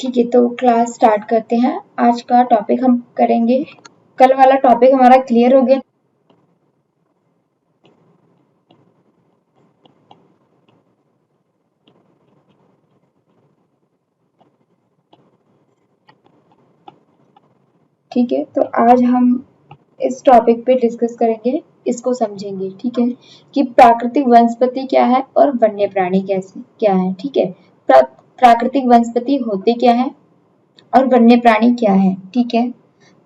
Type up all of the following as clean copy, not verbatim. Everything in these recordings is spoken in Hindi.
ठीक है, तो क्लास स्टार्ट करते हैं। आज का टॉपिक हम करेंगे, कल वाला टॉपिक हमारा क्लियर हो गया। ठीक है, तो आज हम इस टॉपिक पे डिस्कस करेंगे, इसको समझेंगे। ठीक है, कि प्राकृतिक वनस्पति क्या है और वन्य प्राणी कैसे क्या है। ठीक है, प्राकृतिक वनस्पति होते क्या है और वन्य प्राणी क्या है। ठीक है,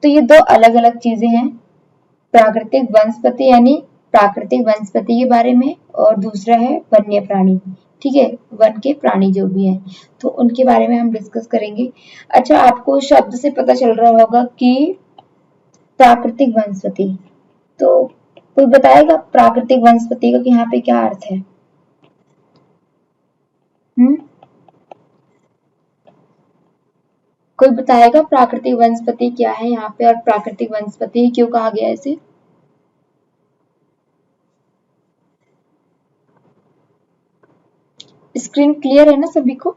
तो ये दो अलग अलग चीजें हैं। प्राकृतिक वनस्पति यानी प्राकृतिक वनस्पति के बारे में, और दूसरा है वन्य प्राणी। ठीक है, वन के प्राणी जो भी हैं, तो उनके बारे में हम डिस्कस करेंगे। अच्छा, आपको शब्द से पता चल रहा होगा कि प्राकृतिक वनस्पति, तो कोई बताएगा प्राकृतिक वनस्पति का कि यहाँ पे क्या अर्थ है? कोई बताएगा प्राकृतिक वनस्पति क्या है यहाँ पे, और प्राकृतिक वनस्पति क्यों कहा गया है इसे? स्क्रीन क्लियर है ना सभी को?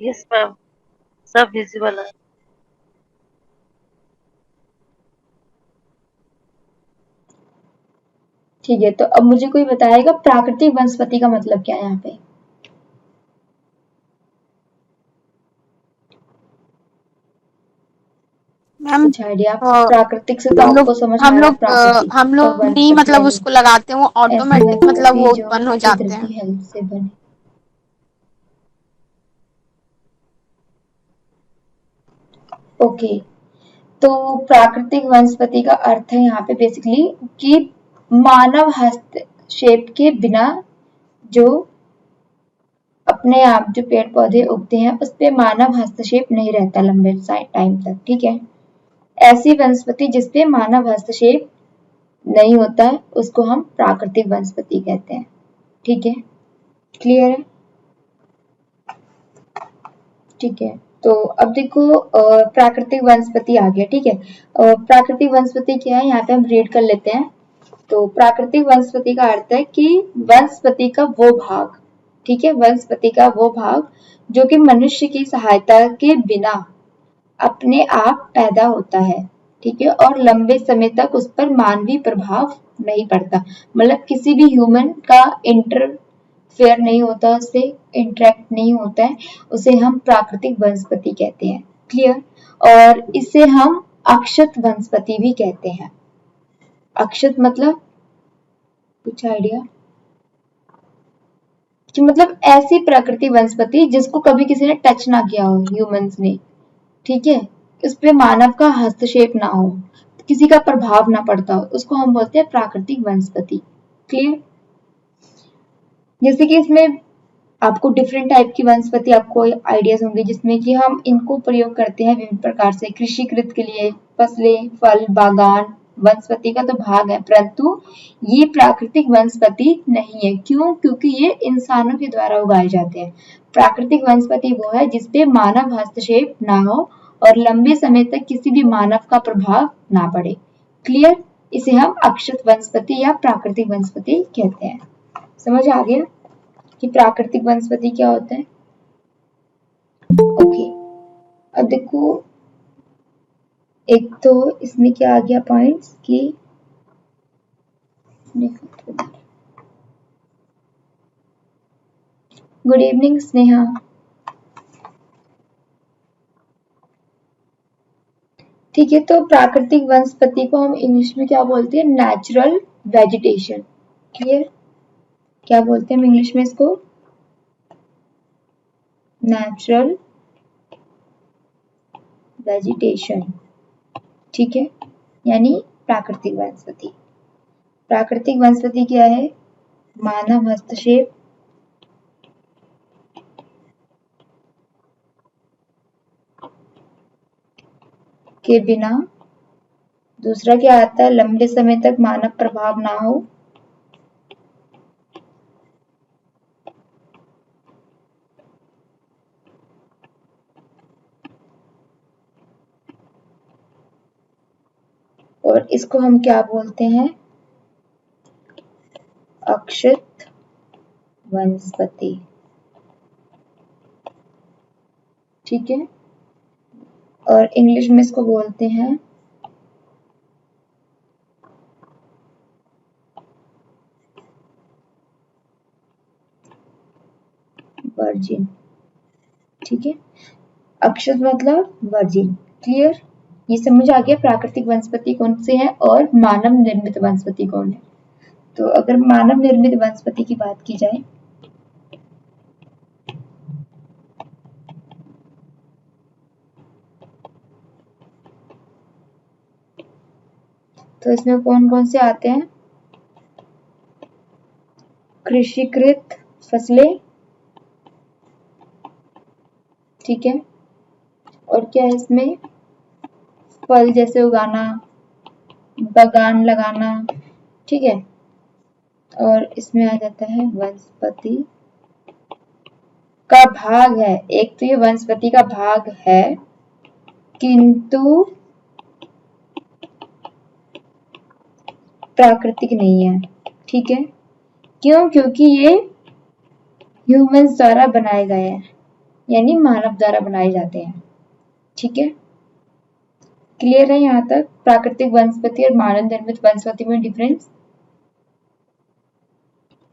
यस मैम, सब विजिबल है। ठीक है, तो अब मुझे कोई बताएगा प्राकृतिक वनस्पति का मतलब क्या है यहाँ पे? मैम कुछ आइडिया? प्राकृतिक से तो हम आपको लोग समझ में आ हम रहा है लोग प्राकृतिक, हम और लोग नहीं वनस्पति मतलब यानी उसको लगाते हैं, वो ऐसी ऑटोमेटिक मतलब वनस्पति वो जो उत्पन्न हो जाते हैं। कुदरती हेल्प से बने। ओके, तो प्राकृतिक वनस्पति का अर्थ है यहाँ पे बेसिकली कि मानव हस्तक्षेप के बिना जो अपने आप जो पेड़ पौधे उगते हैं उस पे मानव हस्तक्षेप नहीं रहता लंबे टाइम तक। ठीक है, ऐसी वनस्पति जिसपे मानव हस्तक्षेप नहीं होता है उसको हम प्राकृतिक वनस्पति कहते हैं। ठीक है, क्लियर है? ठीक है, तो अब देखो प्राकृतिक वनस्पति आ गया। ठीक है, प्राकृतिक वनस्पति क्या है यहाँ पे हम रीड कर लेते हैं। तो प्राकृतिक वनस्पति का अर्थ है कि वनस्पति का वो भाग, ठीक है, वनस्पति का वो भाग जो कि मनुष्य की सहायता के बिना अपने आप पैदा होता है। ठीक है, और लंबे समय तक उस पर मानवीय प्रभाव नहीं पड़ता, मतलब किसी भी ह्यूमन का इंटरफेयर नहीं होता, उससे इंटरेक्ट नहीं होता है, उसे हम प्राकृतिक वनस्पति कहते हैं। क्लियर? और इसे हम अक्षत वनस्पति भी कहते हैं। अक्षत मतलब कुछ आइडिया? कि मतलब ऐसी प्राकृतिक वनस्पति जिसको कभी किसी ने टच ना किया हो, ह्यूमंस ने। ठीक है, इस पे मानव का हस्तक्षेप ना हो, किसी का प्रभाव ना पड़ता हो, उसको हम बोलते हैं प्राकृतिक वनस्पति। क्लियर? जैसे कि इसमें आपको डिफरेंट टाइप की वनस्पति आपको आइडियाज होंगे, जिसमें कि हम इनको प्रयोग करते हैं विभिन्न प्रकार से कृषि कृत के लिए, फसलें, फल, बागान वनस्पति का तो भाग है, परंतु ये प्राकृतिक वनस्पति नहीं है। क्यों? क्योंकि ये इंसानों के द्वारा उगाए जाते हैं। प्राकृतिक वनस्पति वो है जिसपे मानव हस्तक्षेप ना हो और लंबे समय तक किसी भी मानव का प्रभाव ना पड़े। क्लियर? इसे हम अक्षत वनस्पति या प्राकृतिक वनस्पति कहते हैं। समझ आ गया कि प्राकृतिक वनस्पति क्या होता है? ओके, अब देखो एक तो इसमें क्या आ गया पॉइंट्स कि गुड इवनिंग स्नेहा। ठीक है, तो प्राकृतिक वनस्पति को हम इंग्लिश में क्या बोलते हैं? Natural vegetation. क्लियर? क्या बोलते हैं हम इंग्लिश में इसको? Natural vegetation. ठीक है, यानी प्राकृतिक वनस्पति। प्राकृतिक वनस्पति क्या है? मानव हस्तक्षेप के बिना, दूसरा क्या आता है? लंबे समय तक मानव प्रभाव ना हो, और इसको हम क्या बोलते हैं? अक्षत वनस्पति। ठीक है, और इंग्लिश में इसको बोलते हैं वर्जिन। ठीक है, अक्षत मतलब वर्जिन। क्लियर? ये समझ आ गया प्राकृतिक वनस्पति कौन से है और मानव निर्मित वनस्पति कौन है। तो अगर मानव निर्मित वनस्पति की बात की जाए तो इसमें कौन कौन से आते हैं? कृषिकृत फसलें, ठीक है, और क्या है इसमें? फल जैसे उगाना, बागान लगाना, ठीक है, और इसमें आ जाता है वनस्पति का भाग है। एक तो ये वनस्पति का भाग है, किंतु प्राकृतिक नहीं है। ठीक है, क्यों? क्योंकि ये ह्यूमंस द्वारा बनाए गए हैं, यानी मानव द्वारा बनाए जाते हैं। ठीक है, क्लियर है यहाँ तक प्राकृतिक वनस्पति और मानव निर्मित वनस्पति में डिफरेंस?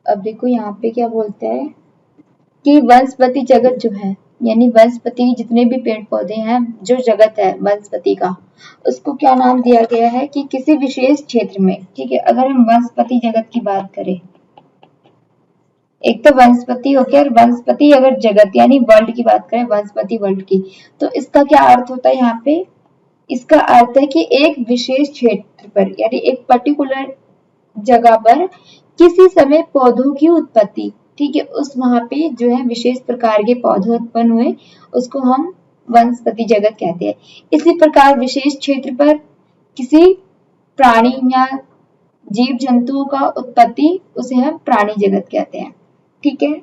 अब देखो यहाँ पे क्या बोलता है कि वनस्पति जगत जो है, यानी वनस्पति जितने भी पेड़ पौधे हैं, जो जगत है वनस्पति का, उसको क्या नाम दिया गया है कि किसी विशेष क्षेत्र में, ठीक है, अगर हम वनस्पति जगत की बात करें, एक तो वनस्पति हो गया और वनस्पति अगर जगत यानी वर्ल्ड की बात करें, वनस्पति वर्ल्ड की, तो इसका क्या अर्थ होता है यहाँ पे? इसका अर्थ है कि एक विशेष क्षेत्र पर यानी एक पर्टिकुलर जगह पर किसी समय पौधों की उत्पत्ति, ठीक है, उस वहां पे जो है विशेष प्रकार के पौधे उत्पन्न हुए, उसको हम वनस्पति जगत कहते हैं। इसी प्रकार विशेष क्षेत्र पर किसी प्राणी या जीव जंतुओं का उत्पत्ति, उसे हम प्राणी जगत कहते हैं। ठीक है,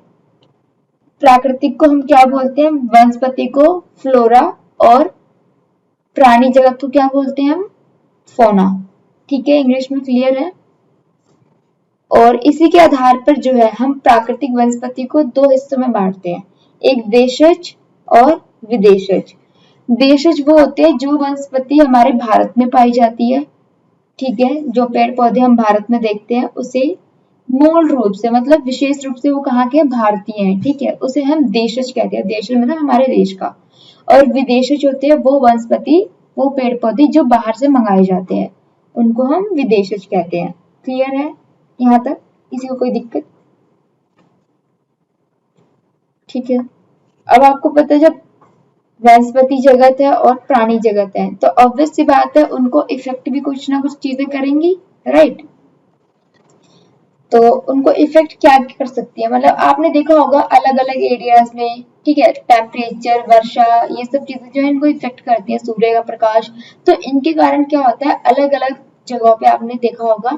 प्राकृतिक को हम क्या बोलते हैं? वनस्पति को फ्लोरा, और प्राणी जगत को क्या बोलते हैं हम? फोना। ठीक है, इंग्लिश में क्लियर है? और इसी के आधार पर जो है हम प्राकृतिक वनस्पति को दो हिस्सों में बांटते हैं, एक देशज और विदेशज। देशज वो होते हैं जो वनस्पति हमारे भारत में पाई जाती है, ठीक है, जो पेड़ पौधे हम भारत में देखते हैं उसे मूल रूप से मतलब विशेष रूप से वो कहाँ के? भारतीय हैं, ठीक है, उसे हम देशज कहते हैं। देशज मतलब हमारे देश का। और विदेशज होते हैं वो वनस्पति, वो पेड़ पौधे जो बाहर से मंगाए जाते हैं, उनको हम विदेशज कहते हैं। क्लियर है यहाँ तक? किसी को कोई दिक्कत? ठीक है, अब आपको पता है जब वनस्पति जगत है और प्राणी जगत है तो ऑब्वियस सी बात है उनको इफेक्ट भी कुछ ना कुछ चीजें करेंगी, राइट? तो उनको इफेक्ट क्या कर सकती है? मतलब आपने देखा होगा अलग अलग एरियाज में, ठीक है, टेम्परेचर, वर्षा, ये सब चीजें जो है इनको इफेक्ट करती है, सूर्य का प्रकाश। तो इनके कारण क्या होता है, अलग अलग जगहों पे आपने देखा होगा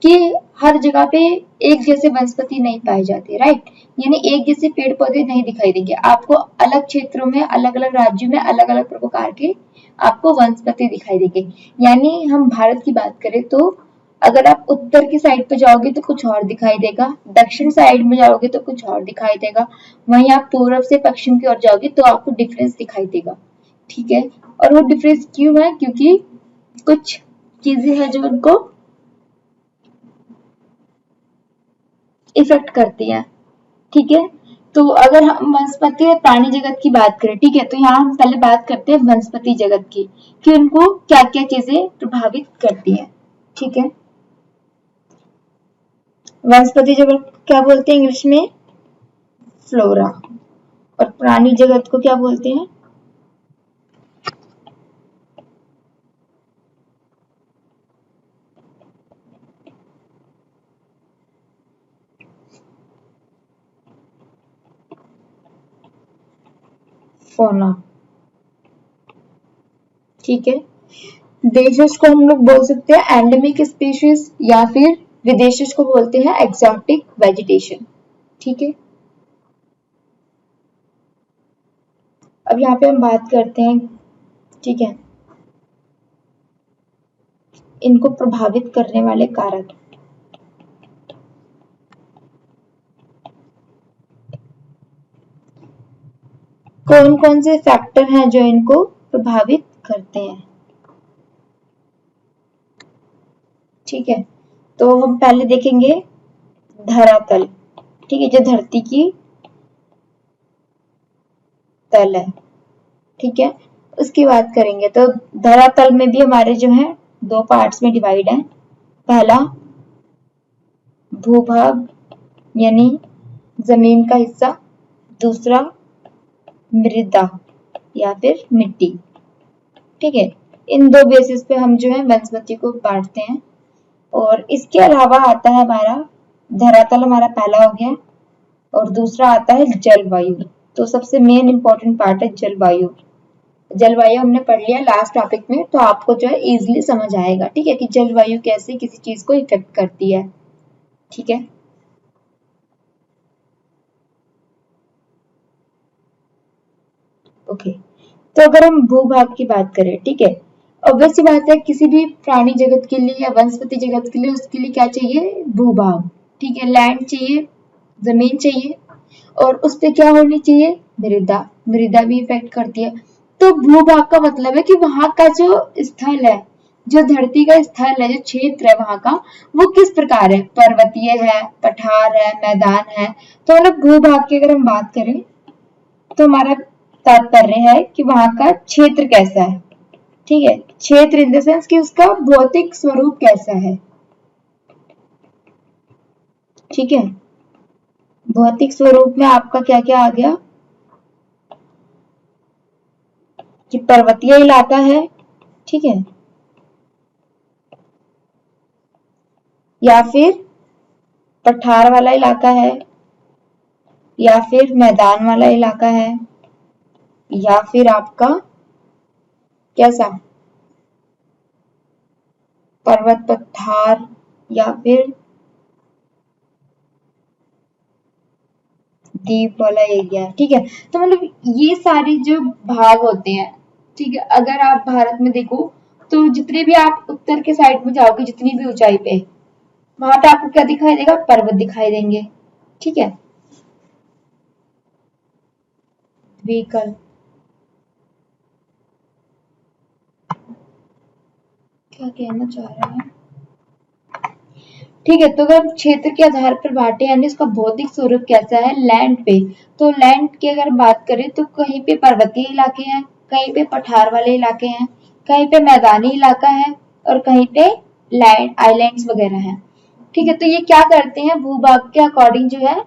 कि हर जगह पे एक जैसे वनस्पति नहीं पाई जाती, राइट? यानी एक जैसे पेड़ पौधे नहीं दिखाई देंगे आपको, अलग क्षेत्रों में, अलग अलग राज्यों में अलग अलग प्रकार के आपको वनस्पति दिखाई देंगे। यानी हम भारत की बात करें तो अगर आप उत्तर की साइड पे जाओगे तो कुछ और दिखाई देगा, दक्षिण साइड में जाओगे तो कुछ और दिखाई देगा, वहीं आप पूर्व से पश्चिम की ओर जाओगे तो आपको डिफरेंस दिखाई देगा। ठीक है, और वो डिफरेंस क्यों है? क्योंकि कुछ चीजें हैं जो उनको इफेक्ट करती हैं। ठीक है, तो अगर हम वनस्पति और प्राणी जगत की बात करें, ठीक है, तो यहाँ हम पहले बात करते हैं वनस्पति जगत की कि उनको क्या क्या चीजें प्रभावित करती हैं। ठीक है, वनस्पति जगत क्या बोलते हैं इंग्लिश में? फ्लोरा। और प्राणी जगत को क्या बोलते हैं? फोना। ठीक है, देशज को हम लोग बोल सकते हैं एंडेमिक स्पीशीज या फिर विदेशज को बोलते हैं एक्सोटिक वेजिटेशन। ठीक है, अब यहाँ पे हम बात करते हैं, ठीक है, इनको प्रभावित करने वाले कारक। कौन कौन से फैक्टर हैं जो इनको प्रभावित करते हैं। ठीक है, तो हम पहले देखेंगे धरातल। ठीक है, जो धरती की तल है, ठीक है, उसकी बात करेंगे। तो धरातल में भी हमारे जो है दो पार्ट्स में डिवाइड है। पहला भूभाग यानी जमीन का हिस्सा, दूसरा मृदा या फिर मिट्टी। ठीक है, इन दो बेसिस पे हम जो है वनस्पति को बांटते हैं। और इसके अलावा आता है हमारा धरातल, हमारा पहला हो गया, और दूसरा आता है जलवायु। तो सबसे मेन इंपॉर्टेंट पार्ट है जलवायु। जलवायु हमने पढ़ लिया लास्ट टॉपिक में, तो आपको जो है इजीली समझ आएगा। ठीक है, कि जलवायु कैसे किसी चीज को इफेक्ट करती है। ठीक है, ओके। तो अगर हम भूभाग की बात करें, ठीक है, ऑब्वियस सी बात है किसी भी प्राणी जगत के लिए या वनस्पति जगत के लिए उसके लिए क्या चाहिए, भूभाग। ठीक है, लैंड चाहिए, जमीन चाहिए, और उस पे क्या होनी चाहिए, मृदा। मृदा भी इफेक्ट करती है। तो भूभाग का मतलब है कि वहां का जो स्थल है, जो धरती का स्थल है, जो क्षेत्र है वहां का, वो किस प्रकार है, पर्वतीय है, पठार है, मैदान है। तो मतलब भूभाग की अगर हम बात करें तो हमारा तात्पर्य है कि वहां का क्षेत्र कैसा है। ठीक है, क्षेत्र इन द सेंस कि उसका भौतिक स्वरूप कैसा है। ठीक है, भौतिक स्वरूप में आपका क्या क्या आ गया, कि पर्वतीय इलाका है, ठीक है, या फिर पठार वाला इलाका है, या फिर मैदान वाला इलाका है, या फिर आपका कैसा, पर्वत पठार, या फिर द्वीप वाला एरिया है। ठीक है, तो मतलब ये सारे जो भाग होते हैं, ठीक है, अगर आप भारत में देखो तो जितने भी आप उत्तर के साइड में जाओगे, जितनी भी ऊंचाई पे, वहां पे आपको क्या दिखाई देगा, पर्वत दिखाई देंगे। ठीक है, व्हीकल, क्या कहना चाह रहे हैं। ठीक है, तो अगर हम क्षेत्र के आधार पर बांटे यानी उसका भौतिक स्वरूप कैसा है लैंड पे, तो लैंड की अगर बात करें तो कहीं पे पर्वतीय इलाके हैं, कहीं पे पठार वाले इलाके हैं, कहीं पे मैदानी इलाका है, और कहीं पे लैंड आइलैंड्स वगैरह हैं। ठीक है, तो ये क्या करते हैं, भूभाग के अकॉर्डिंग जो है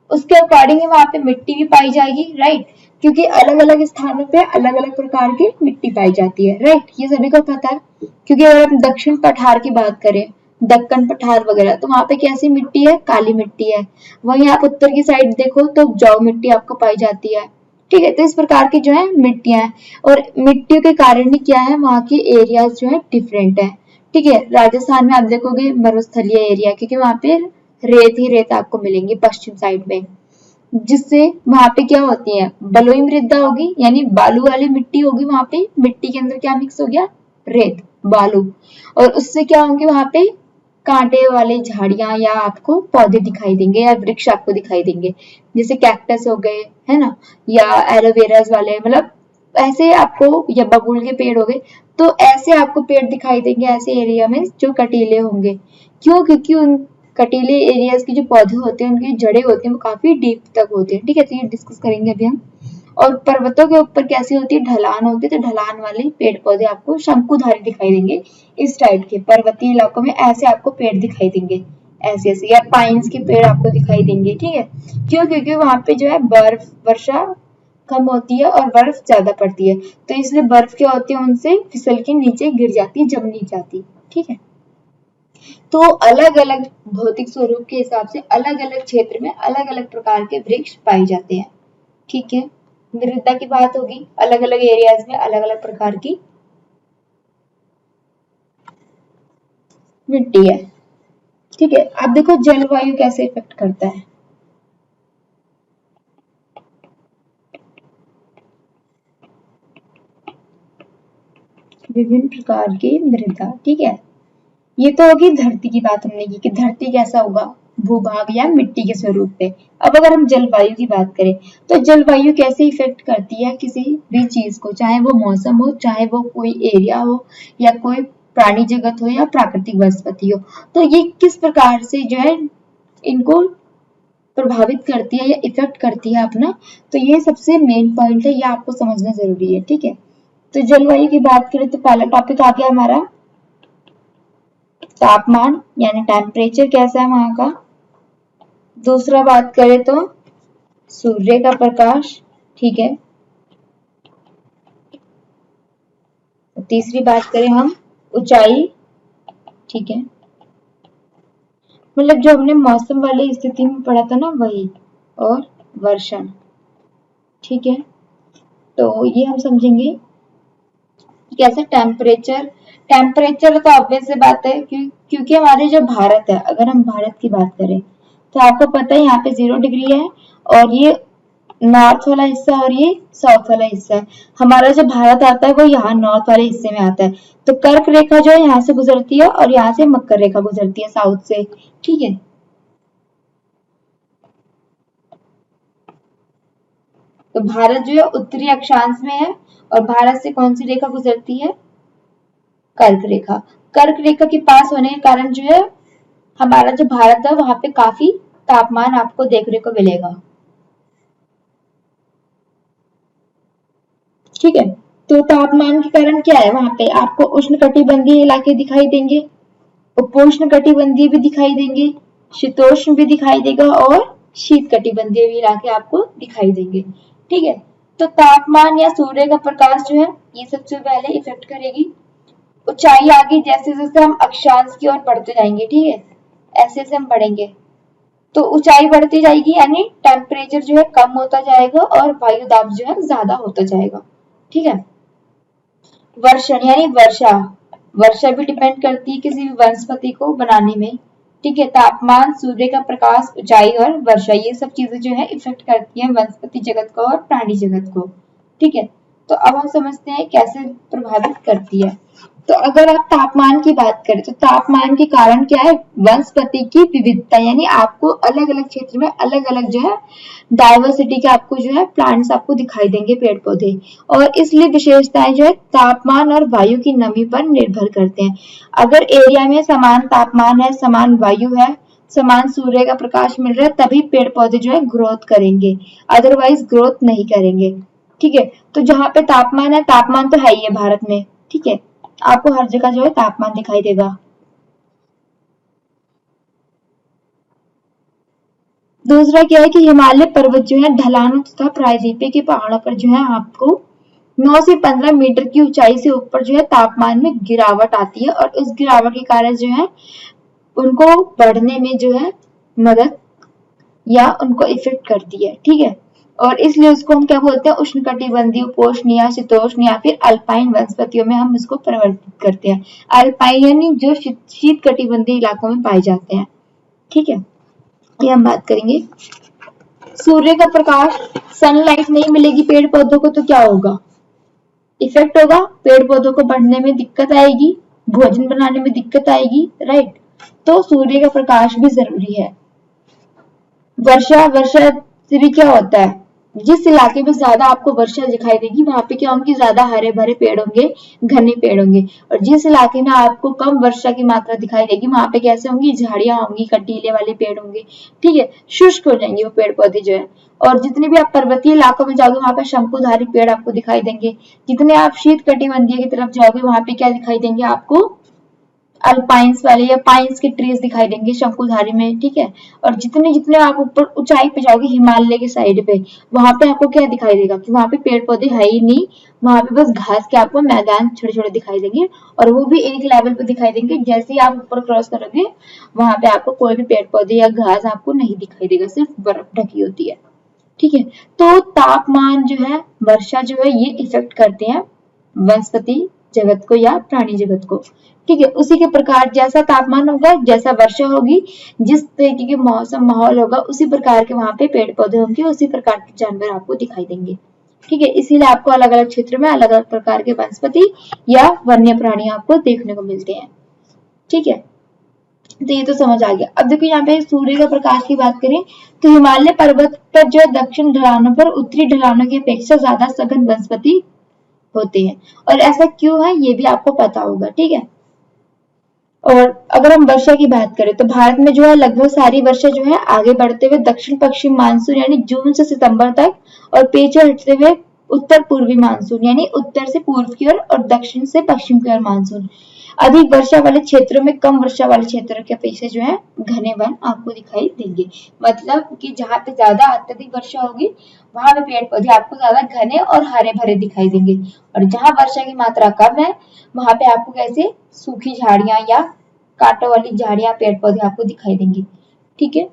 उसके अकॉर्डिंग ही वहां पे मिट्टी भी पाई जाएगी, राइट, क्योंकि अलग अलग स्थानों पे अलग अलग प्रकार की मिट्टी पाई जाती है, राइट, ये सभी को पता है। क्योंकि अगर हम दक्षिण पठार की बात करें, दक्कन पठार वगैरह, तो वहां पे कैसी मिट्टी है, काली मिट्टी है। वहीं आप उत्तर की साइड देखो तो उपजाऊ मिट्टी आपको पाई जाती है। ठीक है, तो इस प्रकार की जो है मिट्टियां हैं, और मिट्टियों के कारण ही क्या है, वहां के एरियाज जो है डिफरेंट है। ठीक है, राजस्थान में आप देखोगे मरुस्थलीय एरिया, क्योंकि वहां पे रेत ही रेत आपको मिलेंगी पश्चिम साइड में, जिससे वहां पे क्या होती है, बलुई मृदा होगी, यानी बालू वाली मिट्टी होगी। वहां पे मिट्टी के अंदर क्या मिक्स हो गया, रेत, बालू, और उससे क्या होंगे, वहां पे कांटे वाले झाड़ियां या आपको पौधे दिखाई देंगे, या वृक्ष आपको दिखाई देंगे, जैसे कैक्टस हो गए, है ना, या एलोवेरास वाले, मतलब ऐसे आपको, या बबूल के पेड़ हो गए। तो ऐसे आपको पेड़ दिखाई देंगे ऐसे एरिया में जो कटीले होंगे। क्यों, क्योंकि उन कटीले एरियाज के जो पौधे होते हैं, उनकी जड़ें होती हैं, वो काफी डीप तक होती है। ठीक है, तो ये डिस्कस करेंगे अभी हम। और पर्वतों के ऊपर कैसी होती है, ढलान होती है, तो ढलान वाले पेड़ पौधे आपको शंकुधारी दिखाई देंगे। इस टाइप के पर्वतीय इलाकों में ऐसे आपको पेड़ दिखाई देंगे, ऐसे ऐसे, या पाइन्स के पेड़ आपको दिखाई देंगे। ठीक है, क्यों, क्योंकि वहां पे जो है बर्फ, वर्षा कम होती है और बर्फ ज्यादा पड़ती है, तो इसलिए बर्फ क्या होती है, उनसे फिसल के नीचे गिर जाती है, जम नहीं जाती। ठीक है, तो अलग अलग भौतिक स्वरूप के हिसाब से अलग अलग क्षेत्र में अलग अलग प्रकार के वृक्ष पाए जाते हैं। ठीक है, मृदा की बात होगी, अलग अलग एरियाज में अलग अलग प्रकार की मिट्टी है। ठीक है, अब देखो जलवायु कैसे इफेक्ट करता है। विभिन्न प्रकार की मृदा, ठीक है, ये तो होगी धरती की बात हमने की, कि धरती कैसा होगा, भूभाग या मिट्टी के स्वरूप पे। अब अगर हम जलवायु की बात करें तो जलवायु कैसे इफेक्ट करती है किसी भी चीज को, चाहे वो मौसम हो, चाहे वो कोई एरिया हो, या कोई प्राणी जगत हो, या प्राकृतिक वनस्पति हो। तो ये किस प्रकार से जो है इनको प्रभावित करती है या इफेक्ट करती है अपना, तो ये सबसे मेन पॉइंट है, ये आपको समझना जरूरी है। ठीक है, तो जलवायु की बात करें तो पहला टॉपिक आ गया हमारा तापमान, यानी टेम्परेचर कैसा है वहां का। दूसरा बात करें तो सूर्य का प्रकाश। ठीक है, तीसरी बात करें हम ऊंचाई। ठीक है, मतलब जो हमने मौसम वाली स्थिति में पढ़ा था ना वही, और वर्षा। ठीक है, तो ये हम समझेंगे कैसे टेम्परेचर। टेम्परेचर तो ऑब्वियस सी बात है क्योंकि हमारे जो भारत है, अगर हम भारत की बात करें तो आपको पता है यहाँ पे 0 डिग्री है, और ये नॉर्थ वाला हिस्सा और ये साउथ वाला हिस्सा है। हमारा जो भारत आता है वो यहाँ नॉर्थ वाले हिस्से में आता है। तो कर्क रेखा जो है यहाँ से गुजरती है और यहाँ से मकर रेखा गुजरती है साउथ से। ठीक है, तो भारत जो है उत्तरी अक्षांश में है, और भारत से कौन सी रेखा गुजरती है, कर्क रेखा। कर्क रेखा के पास होने के कारण जो है हमारा जो भारत है वहां पे काफी तापमान आपको देखने को मिलेगा। ठीक है, तो तापमान के कारण क्या है, वहां पे आपको उष्णकटिबंधीय इलाके दिखाई देंगे, उपोष्ण कटिबंधीय भी दिखाई देंगे, शीतोष्ण भी दिखाई देगा, और शीत कटिबंधीय भी इलाके आपको दिखाई देंगे। ठीक है, तो तापमान या सूर्य का प्रकाश जो है ये सबसे पहले इफेक्ट करेगी। ऊंचाई आगे जैसे जैसे हम अक्षांश की ओर बढ़ते जाएंगे, ठीक है, ऐसे ऐसे हम बढ़ेंगे तो ऊंचाई बढ़ती जाएगी, यानी टेम्परेचर जो है कम होता जाएगा और वायु दाब जो है ज्यादा होता जाएगा। ठीक है, वर्षण यानी वर्षा। वर्षा भी डिपेंड करती है किसी भी वनस्पति को बनाने में। ठीक है, तापमान, सूर्य का प्रकाश, ऊंचाई और वर्षा, ये सब चीजें जो है इफेक्ट करती है वनस्पति जगत को और प्राणी जगत को। ठीक है, तो अब हम समझते हैं कैसे प्रभावित करती है। तो अगर आप तापमान की बात करें तो तापमान के कारण क्या है, वनस्पति की विविधता, यानी आपको अलग अलग क्षेत्र में अलग अलग जो है डाइवर्सिटी के आपको जो है प्लांट्स आपको दिखाई देंगे, पेड़ पौधे। और इसलिए विशेषताएं जो है तापमान और वायु की नमी पर निर्भर करते हैं। अगर एरिया में समान तापमान है, समान वायु है, समान सूर्य का प्रकाश मिल रहा है, तभी पेड़ पौधे जो है ग्रोथ करेंगे, अदरवाइज ग्रोथ नहीं करेंगे। ठीक है, तो जहां पे तापमान है, तापमान तो है ही है भारत में। ठीक है, आपको हर जगह जो है तापमान दिखाई देगा। दूसरा क्या है कि हिमालय पर्वत जो है ढलानों तथा प्रायद्वीपीय के पहाड़ों पर जो है आपको 9 से 15 मीटर की ऊंचाई से ऊपर जो है तापमान में गिरावट आती है, और उस गिरावट के कारण जो है उनको बढ़ने में जो है मदद या उनको इफेक्ट करती है। ठीक है, और इसलिए उसको हम क्या बोलते हैं, उष्णकटिबंधीय, उपोष्ण या शीतोष्ण या फिर अल्पाइन वनस्पतियों में हम इसको परिवर्तित करते हैं। अल्पाइन यानी जो शीत कटिबंधीय इलाकों में पाए जाते हैं। ठीक है, ये हम बात करेंगे। सूर्य का प्रकाश, सनलाइट नहीं मिलेगी पेड़ पौधों को तो क्या होगा, इफेक्ट होगा, पेड़ पौधों को बढ़ने में दिक्कत आएगी, भोजन बनाने में दिक्कत आएगी, राइट। तो सूर्य का प्रकाश भी जरूरी है। वर्षा, वर्षा से भी क्या होता है, जिस इलाके में ज्यादा आपको वर्षा दिखाई देगी वहां पे क्या होंगे, ज्यादा हरे भरे पेड़ होंगे, घने पेड़ होंगे। और जिस इलाके में आपको कम वर्षा की मात्रा दिखाई देगी वहां पे कैसे होंगी, झाड़ियां होंगी, कंटीले वाले पेड़ होंगे। ठीक है, शुष्क हो जाएंगे वो पेड़ पौधे जो है। और जितने भी आप पर्वतीय इलाकों में जाओगे वहां पे शंकुधारी पेड़ आपको दिखाई देंगे। जितने आप शीत कटिबंधीय की तरफ जाओगे वहां पे क्या दिखाई देंगे आपको, अल्पाइंस वाले या पाइन्स के ट्रीज दिखाई देंगे शंकुधारी में। ठीक है, और जितने जितने आप ऊपर ऊंचाई पे जाओगे हिमालय के साइड पे, वहां पे आपको क्या दिखाई देगा कि वहां पे पेड़ पौधे है ही नहीं, वहां पे बस घास के आपको मैदान छोटे छोटे दिखाई देंगे, और वो भी एक लेवल पे दिखाई देंगे। जैसे ही आप ऊपर क्रॉस करोगे वहां पे आपको कोई भी पेड़ पौधे या घास आपको नहीं दिखाई देगा, सिर्फ बर्फ ढकी होती है। ठीक है, तो तापमान जो है, वर्षा जो है, ये इफेक्ट करते हैं वनस्पति जगत को या प्राणी जगत को। ठीक है, उसी के प्रकार जैसा तापमान होगा, जैसा वर्षा होगी, जिस तरीके के मौसम माहौल होगा, उसी प्रकार के वहां पे पेड़ पौधे होंगे, उसी प्रकार के जानवर आपको दिखाई देंगे। ठीक है, इसीलिए आपको अलग अलग क्षेत्र में अलग अलग प्रकार के वनस्पति या वन्य प्राणी आपको देखने को मिलते हैं। ठीक है, तो ये तो समझ आ गया। अब देखो यहाँ पे सूर्य का प्रकाश की बात करें तो हिमालय पर्वत पर जो दक्षिण ढलानों पर उत्तरी ढलानों की अपेक्षा ज्यादा सघन वनस्पति होते हैं। और ऐसा क्यों है ये भी आपको पता होगा, ठीक है। और अगर हम वर्षा की बात करें तो भारत में जो है लगभग सारी वर्षा जो है आगे बढ़ते हुए दक्षिण पश्चिम मानसून यानी जून से सितंबर तक, और पीछे हटते हुए उत्तर पूर्वी मानसून यानी उत्तर से पूर्व की ओर और दक्षिण से पश्चिम की ओर मानसून। अधिक वर्षा वाले क्षेत्रों में कम वर्षा वाले क्षेत्रों के अपेक्षा जो है घने वन आपको दिखाई देंगे। मतलब कि जहाँ पे ज्यादा अत्यधिक वर्षा होगी वहां पे पेड़ पौधे आपको ज्यादा घने और हरे भरे दिखाई देंगे, और जहां वर्षा की मात्रा कम है वहां पे आपको कैसे सूखी झाड़ियां या कांटों वाली झाड़ियां पेड़ पौधे आपको दिखाई देंगे, ठीक है।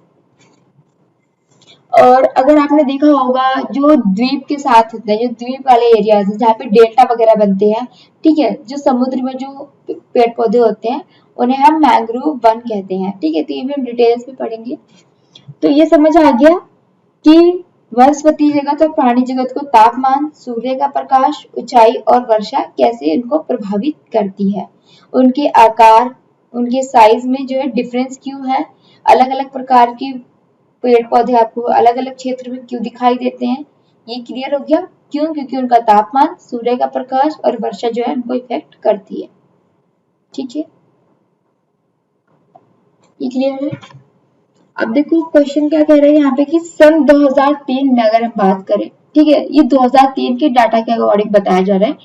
और अगर आपने देखा होगा जो द्वीप के साथ होते हैं, जो द्वीप वाले एरियाज हैं जहाँ पे डेल्टा वगैरह बनते हैं, ठीक है, जो समुद्र में जो पेड़ पौधे होते हैं उन्हें हम मैंग्रोव वन कहते हैं, ठीक है। तो ये भी हम डिटेल्स में पढ़ेंगे। तो ये समझ आ गया कि वनस्पति जगत और प्राणी जगत को तापमान, सूर्य का प्रकाश, ऊंचाई और वर्षा कैसे इनको प्रभावित करती है, उनके आकार, उनके साइज में जो है डिफरेंस क्यों है, अलग अलग प्रकार की पेड़ पौधे आपको अलग अलग क्षेत्र में क्यों दिखाई देते हैं, ये क्लियर हो गया। क्यों? क्योंकि उनका तापमान, सूर्य का प्रकाश और वर्षा जो है उनको इफेक्ट करती है, ठीक है। ये क्लियर है। अब देखो क्वेश्चन क्या कह रहे हैं यहाँ पे कि सन 2003 में अगर हम बात करें, ठीक है, ये 2003 के डाटा के अकॉर्डिंग बताया जा रहा है।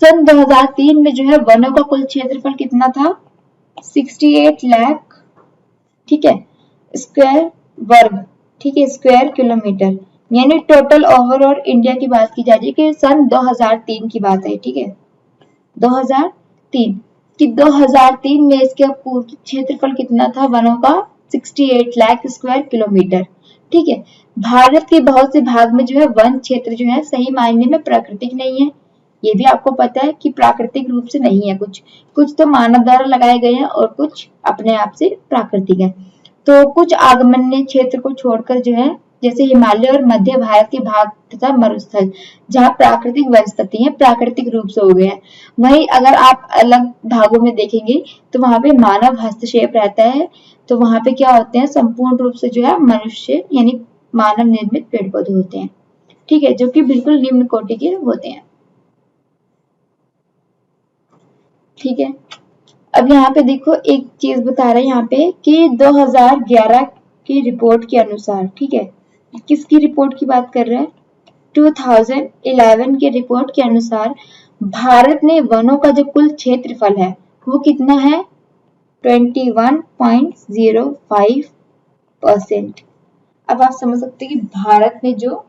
सन 2003 में जो है वनों का कुल क्षेत्रफल कितना था, 68 लाख, ठीक है, स्क्वायर वर्ग, ठीक है, स्क्वायर किलोमीटर। यानी टोटल ओवरऑल इंडिया की बात की जा रही है कि सन 2003 की बात है, ठीक है, 2003 कि 2003 में इसके पूर्ण क्षेत्रफल कितना था वनों का, 68 लाख स्क्वायर किलोमीटर, ठीक है। भारत के बहुत से भाग में जो है वन क्षेत्र जो है सही मायने में प्राकृतिक नहीं है। ये भी आपको पता है कि प्राकृतिक रूप से नहीं है, कुछ कुछ तो मानव द्वारा लगाए गए हैं और कुछ अपने आप से प्राकृतिक है। तो कुछ आगमन्य क्षेत्र को छोड़कर जो है जैसे हिमालय और मध्य भारत के भाग तथा मरुस्थल जहाँ प्राकृतिक वनस्पति है प्राकृतिक रूप से हो गए हैं। वहीं अगर आप अलग भागों में देखेंगे तो वहां पे मानव हस्तक्षेप रहता है, तो वहां पे क्या होते हैं संपूर्ण रूप से जो है मनुष्य यानी मानव निर्मित पेड़ पौधे होते हैं, ठीक है, जो कि बिल्कुल निम्न कोटि के होते हैं, ठीक है। अब यहाँ पे देखो एक चीज बता रहा है यहाँ पे कि 2011 की रिपोर्ट के अनुसार, ठीक है, किसकी रिपोर्ट की बात कर रहे हैं, 2011 के रिपोर्ट के अनुसार भारत में वनों का जो कुल क्षेत्रफल है वो कितना है, 21.05%। अब आप समझ सकते हैं कि भारत में जो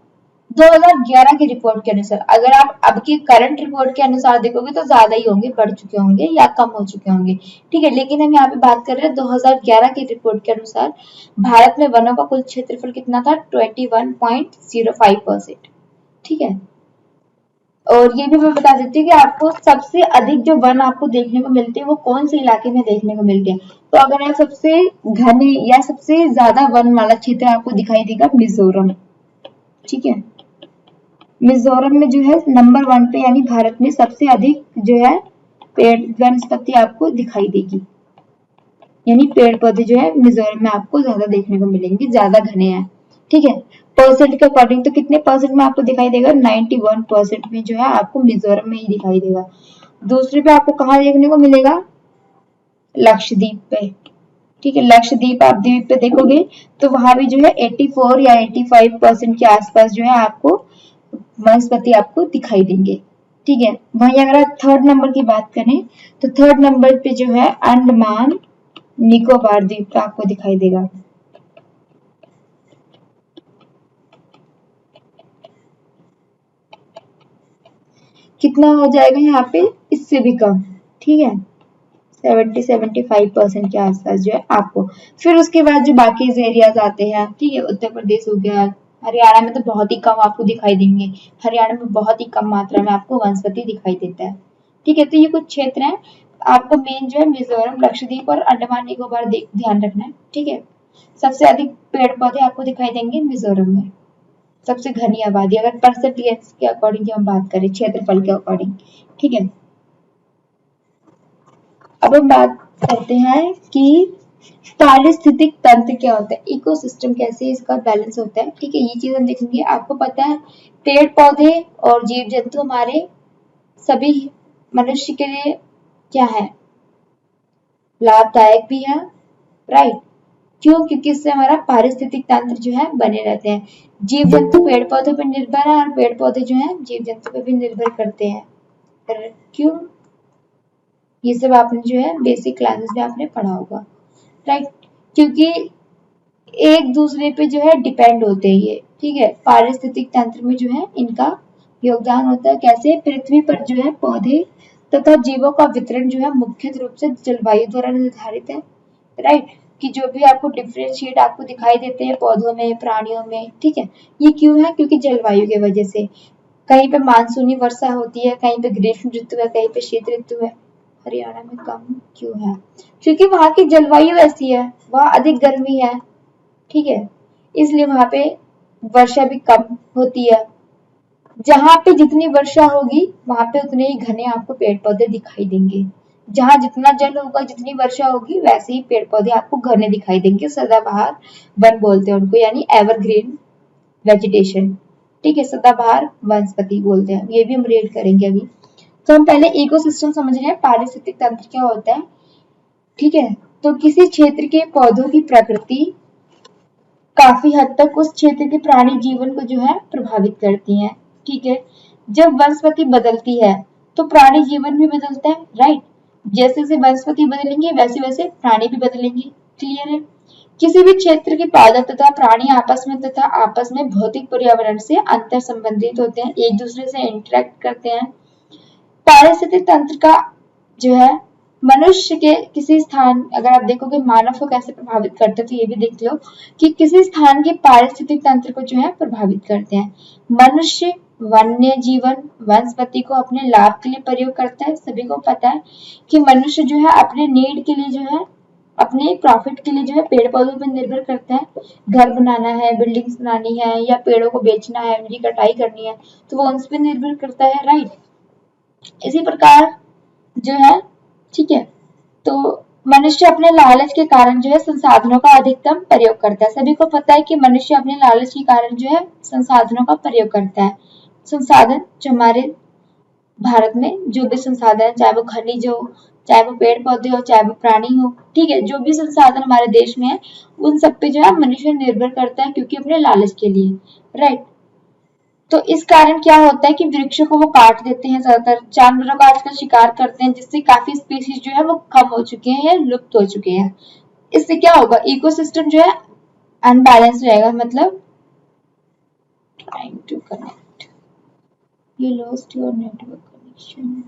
2011 की रिपोर्ट के अनुसार, अगर आप अब की करंट रिपोर्ट के अनुसार देखोगे तो ज्यादा ही होंगे, बढ़ चुके होंगे या कम हो चुके होंगे, ठीक है। लेकिन हम यहाँ पे बात कर रहे हैं 2011 की रिपोर्ट के अनुसार भारत में वनों का कुल क्षेत्रफल कितना था, 21.05%, ठीक है। और ये भी मैं बता देती हूँ कि आपको सबसे अधिक जो वन आपको देखने को मिलते हैं वो कौन से इलाके में देखने को मिलते हैं। तो अगर आप सबसे घने या सबसे ज्यादा वन वाला क्षेत्र आपको दिखाई देगा मिजोरम, ठीक है। मिजोरम में जो है नंबर 1 पे यानी भारत में सबसे अधिक जो है पेड़ वनस्पति आपको दिखाई देगी, यानी पेड़ पौधे जो है मिजोरम में आपको ज्यादा देखने को मिलेंगे, ज्यादा घने हैं, ठीक है। परसेंट के अकॉर्डिंग तो कितने परसेंट में आपको दिखाई देगा, 91% में जो है आपको मिजोरम में ही दिखाई देगा। दूसरे पे आपको कहाँ देखने को मिलेगा, लक्षद्वीप पे, ठीक है। लक्षद्वीप आप द्वीप पे देखोगे तो वहां भी जो है 84 या 85% के आसपास जो है आपको वनस्पति आपको दिखाई देंगे, ठीक है। वहीं अगर आप थर्ड नंबर की बात करें तो थर्ड नंबर पे जो है अंडमान निकोबार द्वीप पे आपको दिखाई देगा, कितना हो जाएगा यहाँ पे, इससे भी कम, ठीक है, 70-75% के आसपास जो है आपको। फिर उसके बाद जो बाकी एरियाज आते हैं, ठीक है, उत्तर प्रदेश हो गया, हरियाणा में तो बहुत ही कम आपको दिखाई देंगे, हरियाणा में बहुत ही कम मात्रा में आपको वनस्पति दिखाई देता है, ठीक है। तो ये कुछ क्षेत्र हैं, आपको मेन जो है मिजोरम, लक्षद्वीप और अंडमान निकोबार ध्यान रखना है, ठीक है। सबसे अधिक पेड़ पौधे आपको दिखाई देंगे मिजोरम में, सबसे घनी आबादी अगर परसेंटेज के अकॉर्डिंग हम बात करें, क्षेत्रफल के अकॉर्डिंग, ठीक है। अब हम बात करते हैं कि पारिस्थितिक तंत्र क्या होता है, इकोसिस्टम कैसे इसका बैलेंस होता है, ठीक है, ये चीज हम देखेंगे। आपको पता है पेड़ पौधे और जीव जंतु हमारे सभी मनुष्य के लिए क्या है, लाभदायक भी है, राइट। क्यों? क्योंकि इससे हमारा पारिस्थितिक तंत्र जो है बने रहते हैं। जीव जंतु पेड़ पौधों पर निर्भर है और पेड़ पौधे जो है जीव जंतु पर भी निर्भर करते हैं। क्यों? ये सब आपने जो है बेसिक क्लासेस में आपने पढ़ा होगा, राइट। क्योंकि एक दूसरे पे जो है डिपेंड होते हैं ये, ठीक है। पारिस्थितिक तंत्र में जो है इनका योगदान होता है। कैसे? पृथ्वी पर जो है पौधे तथा जीवों का वितरण जो है मुख्य रूप से जलवायु द्वारा निर्धारित है, राइट। कि जो भी आपको डिफरेंशिएट आपको दिखाई देते हैं पौधों में, प्राणियों में, ठीक है, ये क्यों है? क्योंकि जलवायु की वजह से। कहीं पे मानसूनी वर्षा होती है, कहीं पे ग्रीष्म ऋतु है, कहीं पे शीत ऋतु है। हरियाणा में कम क्यों है? क्योंकि वहां की जलवायु ऐसी है, वहां अधिक गर्मी है, ठीक है, इसलिए वहां पे वर्षा भी कम होती है। जहां पे जितनी वर्षा होगी वहां पे उतने ही घने आपको पेड़ पौधे दिखाई देंगे। जहां जितना जल होगा, जितनी वर्षा होगी, वैसे ही पेड़ पौधे आपको घने दिखाई देंगे। सदाबहार वन बोलते हैं उनको, यानी एवरग्रीन वेजिटेशन, ठीक है, सदाबहार वनस्पति बोलते हैं। ये भी हम रीड करेंगे अभी। तो हम पहले इकोसिस्टम समझ रहे हैं, पारिस्थितिक तंत्र क्या होता है, ठीक है। तो किसी क्षेत्र के पौधों की प्रकृति काफी हद तक उस क्षेत्र के प्राणी जीवन को जो है प्रभावित करती हैं, ठीक है। जब वनस्पति बदलती है तो प्राणी जीवन भी बदलता है, राइट। जैसे जैसे वनस्पति बदलेंगे वैसे वैसे प्राणी भी बदलेंगे, क्लियर है। किसी भी क्षेत्र के पादप तथा प्राणी आपस में भौतिक पर्यावरण से अंतर संबंधित होते हैं, एक दूसरे से इंटरेक्ट करते हैं। पारिस्थितिक तंत्र का जो है मनुष्य के किसी स्थान, अगर आप देखोगे मानव को कैसे प्रभावित करते हैं तो ये भी देख लो कि किसी स्थान के पारिस्थितिक तंत्र को जो है प्रभावित करते हैं। मनुष्य वन्य जीवन वनस्पति को अपने लाभ के लिए प्रयोग करता है। सभी को पता है कि मनुष्य जो है अपने नीड के लिए जो है, अपने प्रॉफिट के लिए जो है पेड़ पौधों पर निर्भर करता है। घर बनाना है, बिल्डिंग्स बनानी है, या पेड़ों को बेचना है, उनकी कटाई करनी है, तो वो उस पर निर्भर करता है, राइट। इसी प्रकार जो है, ठीक है, तो मनुष्य अपने लालच के कारण जो है संसाधनों का अधिकतम प्रयोग करता है। सभी को पता है कि मनुष्य अपने लालच के कारण जो है संसाधनों का प्रयोग करता है। संसाधन जो हमारे भारत में जो भी संसाधन, चाहे वो खनिज हो, चाहे वो पेड़ पौधे हो, चाहे वो प्राणी हो, ठीक है, जो भी संसाधन हमारे देश में है उन सब पे जो है मनुष्य निर्भर करता है, क्योंकि अपने लालच के लिए, राइट। तो इस कारण क्या होता है कि वृक्षों को वो काट देते हैं, ज्यादातर जानवरों का आजकल शिकार करते हैं, जिससे काफी स्पीशीज जो है वो कम हो चुके हैं या लुप्त हो चुके हैं। इससे क्या होगा, इकोसिस्टम जो है अनबैलेंस रहेगा, मतलब trying to connect, you lost your network connection.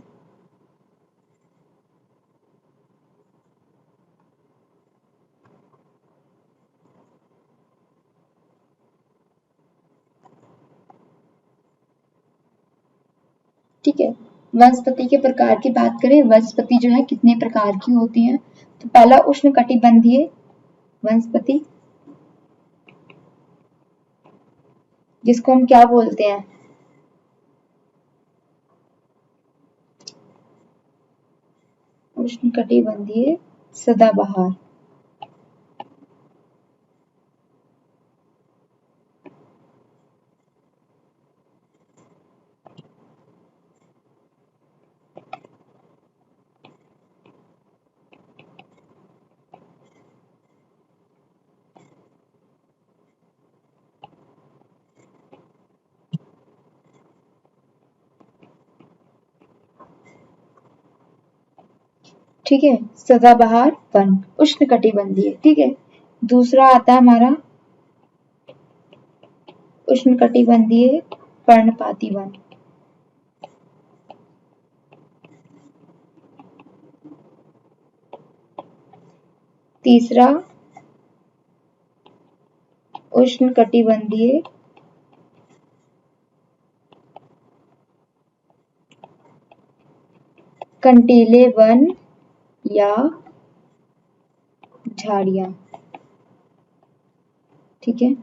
ठीक है, वनस्पति के प्रकार की बात करें, वनस्पति जो है कितने प्रकार की होती है। तो पहला उष्णकटिबंधीय वनस्पति, जिसको हम क्या बोलते हैं, उष्णकटिबंधीय सदाबहार। ठीक है, सदाबहार वन उष्णकटिबंधीय, ठीक है। दूसरा आता है हमारा उष्णकटिबंधीय पर्णपाती वन। तीसरा उष्णकटिबंधीय कंटीले वन या झाड़ियां, ठीक है।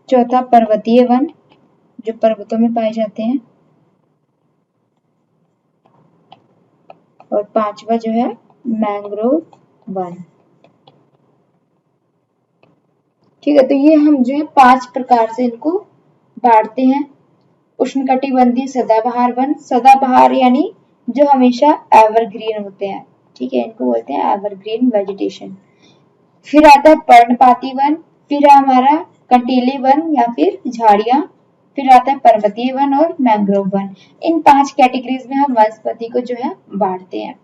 चौथा पर्वतीय वन, जो पर्वतों में पाए जाते हैं। और पांचवा जो है मैंग्रोव वन। ठीक है, तो ये हम जो है 5 प्रकार से इनको बांटते हैं। उष्णकटिबंधीय सदाबहार वन, सदाबहार यानी जो हमेशा एवरग्रीन होते हैं, ठीक है, इनको बोलते हैं एवरग्रीन वेजिटेशन। फिर आता है पर्णपाती वन, फिर है हमारा कंटीले वन या फिर झाड़ियां, फिर आता है पर्वतीय वन और मैंग्रोव वन। इन 5 कैटेगरीज में हम वनस्पति को जो है बांटते हैं,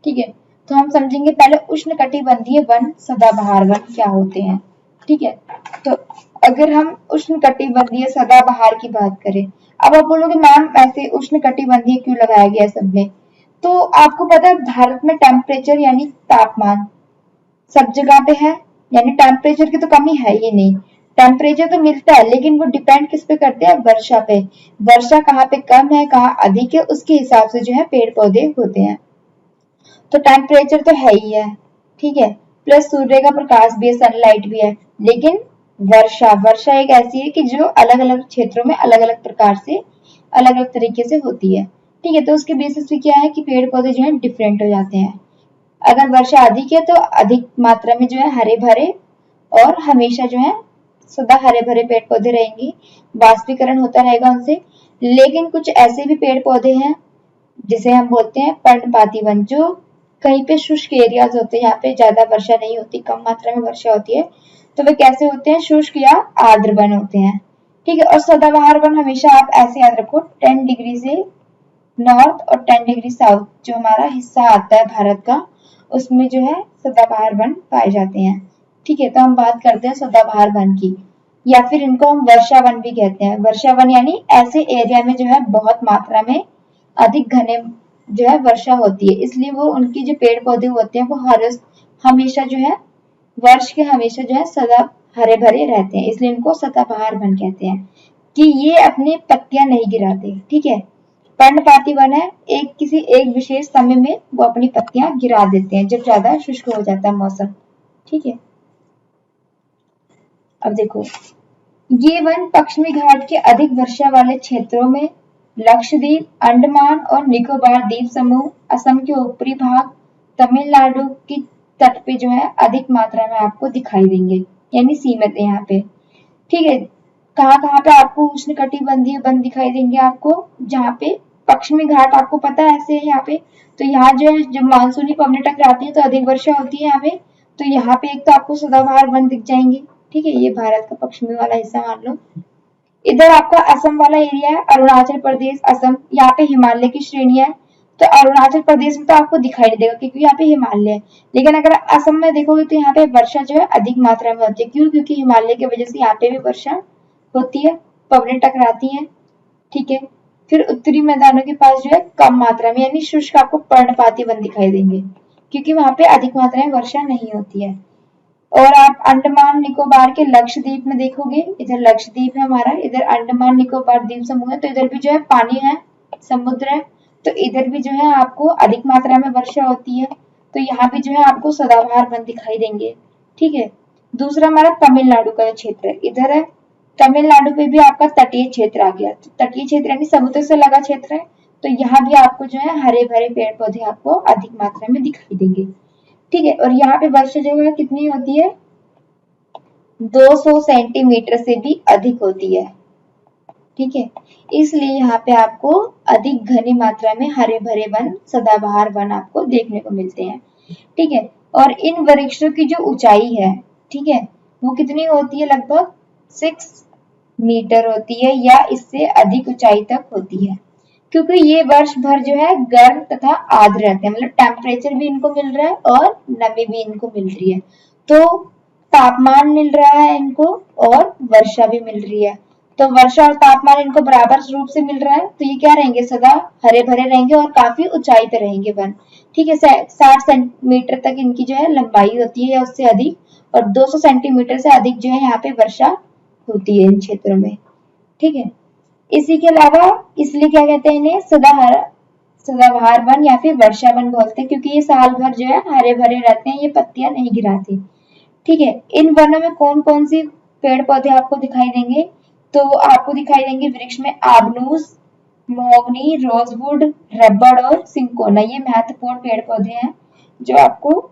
ठीक है। तो हम समझेंगे पहले उष्णकटिबंधीय वन सदाबहार वन क्या होते हैं, ठीक है। तो अगर हम उष्णकटिबंधीय सदाबहार की बात करें, अब आप बोलोगे मैम ऐसे उष्णकटिबंधीय क्यों लगाया गया सब में, तो आपको पता है भारत में टेम्परेचर यानी तापमान सब जगह पे है, यानी टेम्परेचर की तो कमी है ही नहीं। टेम्परेचर तो मिलता है लेकिन वो डिपेंड किस पे करते हैं, वर्षा पे। वर्षा कहाँ पे कम है कहाँ अधिक है उसके हिसाब से जो है पेड़ पौधे होते हैं। तो टेम्परेचर तो है ही है, ठीक है, प्लस सूर्य का प्रकाश भी है, सनलाइट भी है। लेकिन वर्षा वर्षा एक ऐसी है कि जो अलग अलग क्षेत्रों में अलग अलग प्रकार से अलग अलग तरीके से होती है, ठीक है। तो उसके बेसिस पे क्या है कि पेड़ पौधे जो है डिफरेंट हो जाते हैं। अगर वर्षा अधिक है तो अधिक मात्रा में जो है हरे भरे और हमेशा जो है सदा हरे भरे पेड़ पौधे रहेंगे, वाष्पीकरण होता रहेगा उनसे। लेकिन कुछ ऐसे भी पेड़ पौधे हैं जिसे हम बोलते हैं पर्णपाती वन, जो कहीं पे शुष्क एरियाज होते हैं, यहाँ पे ज्यादा वर्षा नहीं होती, कम मात्रा में वर्षा होती है, तो वे कैसे होते हैं, शुष्क या आर्द्र वन होते हैं, ठीक है। और सदाबहार वन हमेशा आप ऐसे याद रखो 10 डिग्री से नॉर्थ और 10 डिग्री साउथ जो हमारा हिस्सा आता है भारत का, उसमें जो है सदाबहार वन पाए जाते हैं, ठीक है। तो हम बात करते हैं सदाबहार वन की, या फिर इनको हम वर्षा वन भी कहते हैं। वर्षा वन यानी ऐसे एरिया में जो है बहुत मात्रा में अधिक घने जो है वर्षा होती है, इसलिए वो उनकी जो पेड़ पौधे होते हैं वो हमेशा जो है वर्ष के हमेशा जो है सदा हरे भरे रहते हैं, इसलिए इनको सदाबहार वन कहते हैं कि ये अपने पत्तियां नहीं गिराते, ठीक है। पर्णपाती वन है, एक किसी एक विशेष समय में वो अपनी पत्तियां गिरा देते हैं जब ज्यादा शुष्क हो जाता है मौसम, ठीक है। अब देखो, ये वन पश्चिमी घाट के अधिक वर्षा वाले क्षेत्रों में लक्षद्वीप, अंडमान और निकोबार द्वीप समूह, असम के ऊपरी भाग, तमिलनाडु की तट पे जो है अधिक मात्रा में आपको दिखाई देंगे, यानी सीमित है यहाँ पे, ठीक है। कहाँ कहाँ पे आपको उष्णकटिबंधीय वन दिखाई देंगे आपको, जहाँ पे पश्चिमी घाट आपको पता है ऐसे है यहाँ पे, तो यहाँ जो है जब मानसूनी पवनें टकराती है तो अधिक वर्षा होती है यहाँ पे, तो यहाँ पे एक तो आपको सदाबहार वन दिख जाएंगे, ठीक है। ये भारत का पश्चिमी वाला हिस्सा मान लो। इधर आपका असम वाला एरिया है, अरुणाचल प्रदेश, असम, यहाँ पे हिमालय की श्रेणी है, तो अरुणाचल प्रदेश में तो आपको दिखाई नहीं देगा क्योंकि यहाँ पे हिमालय है। लेकिन अगर असम में देखोगे तो यहाँ पे वर्षा जो है अधिक मात्रा में होती है, क्यों, क्योंकि हिमालय की वजह से यहाँ पे भी वर्षा होती है, पवनें टकराती हैं, ठीक है। फिर उत्तरी मैदानों के पास जो है कम मात्रा में यानी शुष्क आपको पर्णपाती वन दिखाई देंगे, क्योंकि वहां पे अधिक मात्रा में वर्षा नहीं होती है। और आप अंडमान निकोबार के लक्षद्वीप में देखोगे, इधर लक्षद्वीप है हमारा, इधर अंडमान निकोबार द्वीप समूह है, तो इधर भी जो है पानी है, समुद्र है, तो इधर भी जो है आपको अधिक मात्रा में वर्षा होती है, तो यहाँ भी जो है आपको सदाबहार वन दिखाई देंगे, ठीक है। दूसरा हमारा तमिलनाडु का क्षेत्र है, इधर है, तमिलनाडु पे भी आपका तटीय क्षेत्र आ गया, तो तटीय क्षेत्र यानी समुद्र से लगा क्षेत्र है, तो यहाँ भी आपको जो है हरे भरे पेड़ पौधे आपको अधिक मात्रा में दिखाई देंगे, ठीक है। और यहाँ पे वर्षा जो है कितनी होती है, 200 सेंटीमीटर से भी अधिक होती है, ठीक है। इसलिए यहाँ पे आपको अधिक घनी मात्रा में हरे भरे वन, सदाबहार वन आपको देखने को मिलते हैं, ठीक है। और इन वृक्षों की जो ऊंचाई है, ठीक है, वो कितनी होती है, लगभग 6 मीटर होती है या इससे अधिक ऊंचाई तक होती है, क्योंकि ये वर्ष भर जो है गर्म तथा आर्द्र रहते हैं, मतलब टेम्परेचर भी इनको मिल रहा है और नमी भी इनको मिल रही है, तो तापमान मिल रहा है इनको और वर्षा भी मिल रही है, तो वर्षा और तापमान इनको बराबर रूप से मिल रहा है, तो ये क्या रहेंगे, सदा हरे भरे रहेंगे और काफी ऊंचाई पे रहेंगे वन, ठीक है। 60 सेंटीमीटर तक इनकी जो है लंबाई होती है या उससे अधिक, और 200 सेंटीमीटर से अधिक जो है यहाँ पे वर्षा होती है इन क्षेत्रों में, ठीक है। इसी के अलावा इसलिए क्या कहते हैं इन्हें, सदाबहार वन या फिर वर्षा वन बोलते हैं, क्योंकि ये साल भर जो है हरे भरे रहते हैं, ये पत्तियां नहीं गिराते, ठीक है। इन वनों में कौन कौन सी पेड़ पौधे आपको दिखाई देंगे, तो आपको दिखाई देंगे वृक्ष में आबनूस, महोगनी, रोजवुड, रबड़ और सिंकोना, ये महत्वपूर्ण पेड़ पौधे हैं जो आपको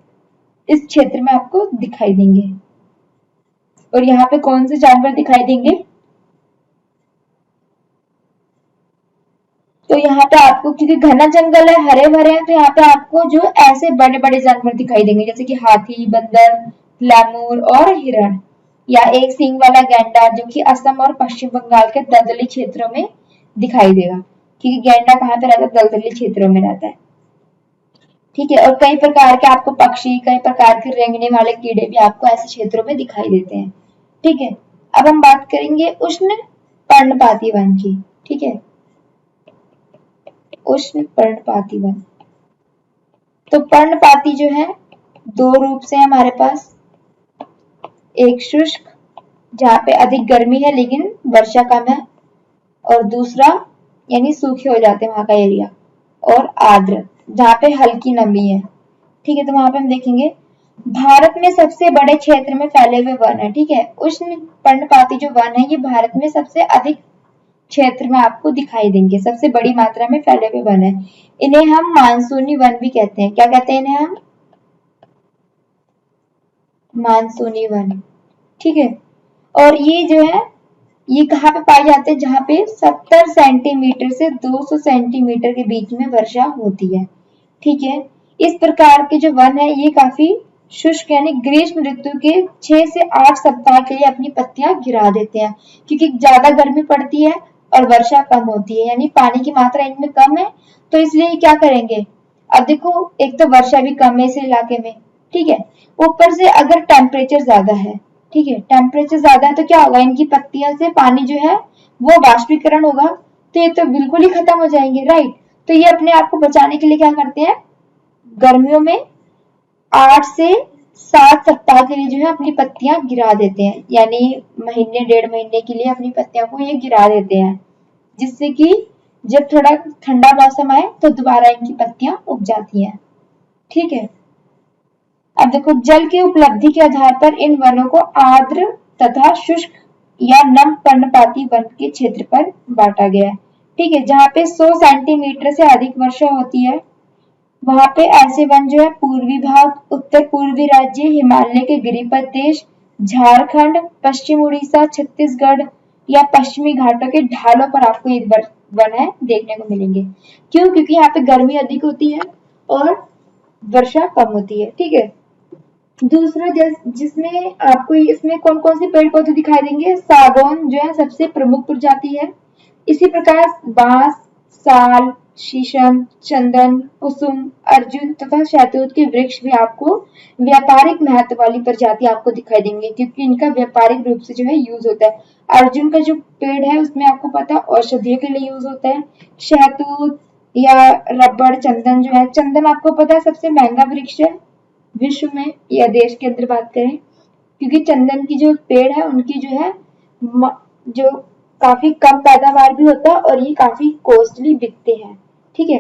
इस क्षेत्र में आपको दिखाई देंगे। और यहाँ पे कौन से जानवर दिखाई देंगे? तो यहाँ पे आपको, क्योंकि घना जंगल है, हरे भरे हैं, तो यहाँ पे आपको जो ऐसे बड़े बड़े जानवर दिखाई देंगे, जैसे कि हाथी, बंदर, लैमूर और हिरण, या एक सींग वाला गैंडा जो कि असम और पश्चिम बंगाल के दलदली क्षेत्रों में दिखाई देगा, क्योंकि गैंडा कहाँ पे रहता है? दलदली क्षेत्रों में रहता है। ठीक है, और कई प्रकार के आपको पक्षी, कई प्रकार के रेंगने वाले कीड़े भी आपको ऐसे क्षेत्रों में दिखाई देते हैं। ठीक है, अब हम बात करेंगे उष्ण पर्णपाती वन की। ठीक है, उष्ण पर्णपाती वन। तो पर्णपाती जो है दो रूप से है हमारे पास, एक शुष्क जहाँ पे अधिक गर्मी है लेकिन वर्षा कम है, और दूसरा यानी सूखे हो जाते हैं वहां का एरिया, और आर्द्र जहाँ पे हल्की नमी है। ठीक है, तो वहां पे हम देखेंगे भारत में सबसे बड़े क्षेत्र में फैले हुए वन है। ठीक है, उष्ण पर्णपाती जो वन है ये भारत में सबसे अधिक क्षेत्र में आपको दिखाई देंगे, सबसे बड़ी मात्रा में फैले हुए वन है। इन्हें हम मानसूनी वन भी कहते हैं। क्या कहते हैं इन्हें हम? मानसूनी वन। ठीक है, और ये जो है ये कहाँ पे पाए जाते हैं? जहाँ पे 70 सेंटीमीटर से 200 सेंटीमीटर के बीच में वर्षा होती है। ठीक है, इस प्रकार के जो वन है ये काफी शुष्क यानी ग्रीष्म ऋतु के 6 से 8 सप्ताह के लिए अपनी पत्तियां गिरा देते हैं, क्योंकि ज्यादा गर्मी पड़ती है और वर्षा कम होती है, यानी पानी की मात्रा इनमें कम है, तो इसलिए क्या करेंगे? अब देखो, एक तो वर्षा भी कम है इस इलाके में, ठीक है, ऊपर से अगर टेम्परेचर ज्यादा है, ठीक है, टेम्परेचर ज्यादा है तो क्या होगा? इनकी पत्तियां से पानी जो है वो वाष्पीकरण होगा, तो ये तो बिल्कुल ही खत्म हो जाएंगे, राइट। तो ये अपने आप को बचाने के लिए क्या करते हैं? गर्मियों में 8 से 7 सप्ताह के लिए जो है अपनी पत्तियां गिरा देते हैं, यानी महीने 1.5 महीने के लिए अपनी पत्तियों को ये गिरा देते हैं, जिससे कि जब थोड़ा ठंडा मौसम आए तो दोबारा इनकी पत्तियां उग जाती हैं। ठीक है, अब देखो, जल की उपलब्धि के आधार पर इन वनों को आर्द्र तथा शुष्क या नम पर्णपाती वन के क्षेत्र पर बांटा गया है। ठीक है, जहाँ पे 100 सेंटीमीटर से अधिक वर्षा होती है वहां पे ऐसे वन जो है पूर्वी भाग, उत्तर पूर्वी राज्य, हिमालय के गिरि प्रदेश, झारखंड, पश्चिम उड़ीसा, छत्तीसगढ़ या पश्चिमी घाटों के ढालों पर आपको ये वन है देखने को मिलेंगे। क्यों? क्योंकि यहाँ पे गर्मी अधिक होती है और वर्षा कम होती है। ठीक है, दूसरा जिसमें आपको इसमें कौन कौन से पेड़ पौधे दिखाई देंगे? सागौन जो है सबसे प्रमुख प्रजाति है, इसी प्रकार बांस, साल, शीशम, चंदन, कुसुम, अर्जुन तथा शहतूत के वृक्ष भी आपको व्यापारिक महत्व वाली प्रजाति आपको दिखाई देंगे, क्योंकि इनका व्यापारिक रूप से जो है यूज होता है। अर्जुन का जो पेड़ है उसमें आपको पता है औषधियों के लिए यूज होता है। शहतूत या रबड़, चंदन जो है, चंदन आपको पता है सबसे महंगा वृक्ष है विश्व में या देश के अंदर बात करें, क्योंकि चंदन की जो पेड़ है उनकी जो है जो काफी कम पैदावार भी होता है और ये काफी कॉस्टली बिकते हैं। ठीक है,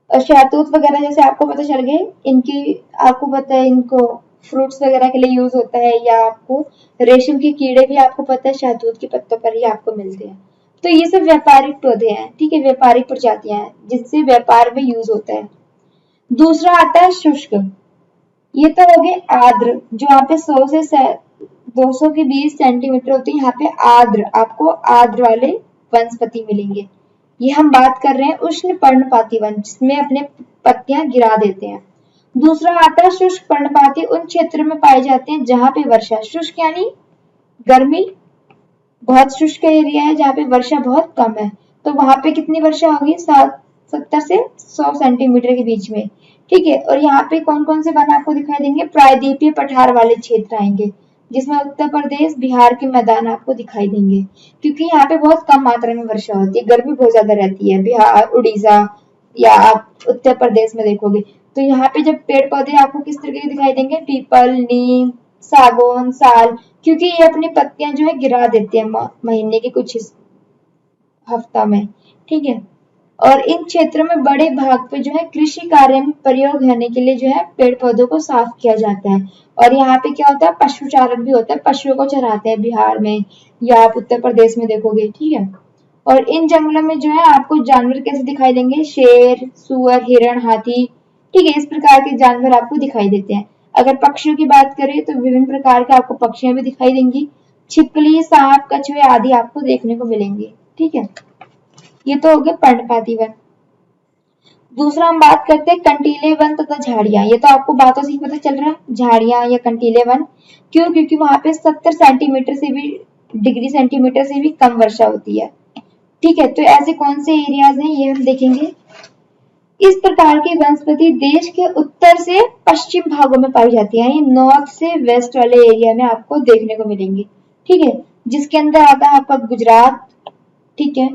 और शहतूत वगैरह जैसे आपको पता चल गए, इनकी आपको पता है इनको फ्रूट्स वगैरह के लिए यूज होता है, या आपको रेशम के कीड़े भी आपको पता है शहतूत के पत्तों पर ही आपको मिलते हैं। तो ये सब व्यापारिक पौधे हैं, ठीक है, व्यापारिक प्रजातियां हैं जिससे व्यापार में यूज होता है। दूसरा आता है शुष्क, ये तो हो गए आर्द्र, जो यहाँ पे 100 से 200 के 20 सेंटीमीटर होती है, यहाँ पे आर्द्र आपको आर्द्र वाले वनस्पति मिलेंगे। ये हम बात कर रहे हैं उष्ण पर्णपाती वन, जिसमें अपने पत्तियां गिरा देते हैं। दूसरा आता है शुष्क पर्णपाती, उन क्षेत्रों में पाए जाते हैं जहां पे वर्षा, शुष्क यानी गर्मी, बहुत शुष्क एरिया है जहाँ पे वर्षा बहुत कम है, तो वहां पे कितनी वर्षा होगी? 70 से 100 सेंटीमीटर के बीच में। ठीक है, और यहाँ पे कौन कौन से वन आपको दिखाई देंगे? प्रायद्वीपीय पठार वाले क्षेत्र आएंगे, जिसमें उत्तर प्रदेश, बिहार के मैदान आपको दिखाई देंगे, क्योंकि यहाँ पे बहुत कम मात्रा में वर्षा होती है, गर्मी बहुत ज्यादा रहती है। बिहार, उड़ीसा या आप उत्तर प्रदेश में देखोगे तो यहाँ पे जब पेड़ पौधे आपको किस तरीके के दिखाई देंगे? पीपल, नीम, सागौन, साल, क्योंकि ये अपनी पत्तियां जो है गिरा देते हैं महीने के कुछ हफ्ता में। ठीक है, और इन क्षेत्रों में बड़े भाग पे जो है कृषि कार्य में प्रयोग होने के लिए जो है पेड़ पौधों को साफ किया जाता है। और यहाँ पे क्या होता है? पशु चारण भी होता है, पशुओं को चराते हैं बिहार में या आप उत्तर प्रदेश में देखोगे। ठीक है, और इन जंगलों में जो है आपको जानवर कैसे दिखाई देंगे? शेर, सुअर, हिरण, हाथी, ठीक है, इस प्रकार के जानवर आपको दिखाई देते हैं। अगर पक्षियों की बात करें तो विभिन्न प्रकार के आपको पक्षियां भी दिखाई देंगी, छिपकली, सांप, कछुए आदि आपको देखने को मिलेंगे। ठीक है, ये तो हो गए पर्णपाती वन। दूसरा हम बात करते हैं कंटीले वन तथा झाड़ियां। ये तो आपको बातों से ही पता चल रहा है, झाड़ियां या कंटीले वन। क्यों? क्योंकि वहां पे 70 सेंटीमीटर से भी डिग्री सेंटीमीटर से भी कम वर्षा होती है। ठीक है, तो ऐसे कौन से एरियाज हैं ये हम देखेंगे। इस प्रकार की वनस्पति देश के उत्तर से पश्चिम भागों में पाई जाती है, यानी नॉर्थ से वेस्ट वाले एरिया में आपको देखने को मिलेंगी। ठीक है, जिसके अंदर आता है आपका गुजरात, ठीक है,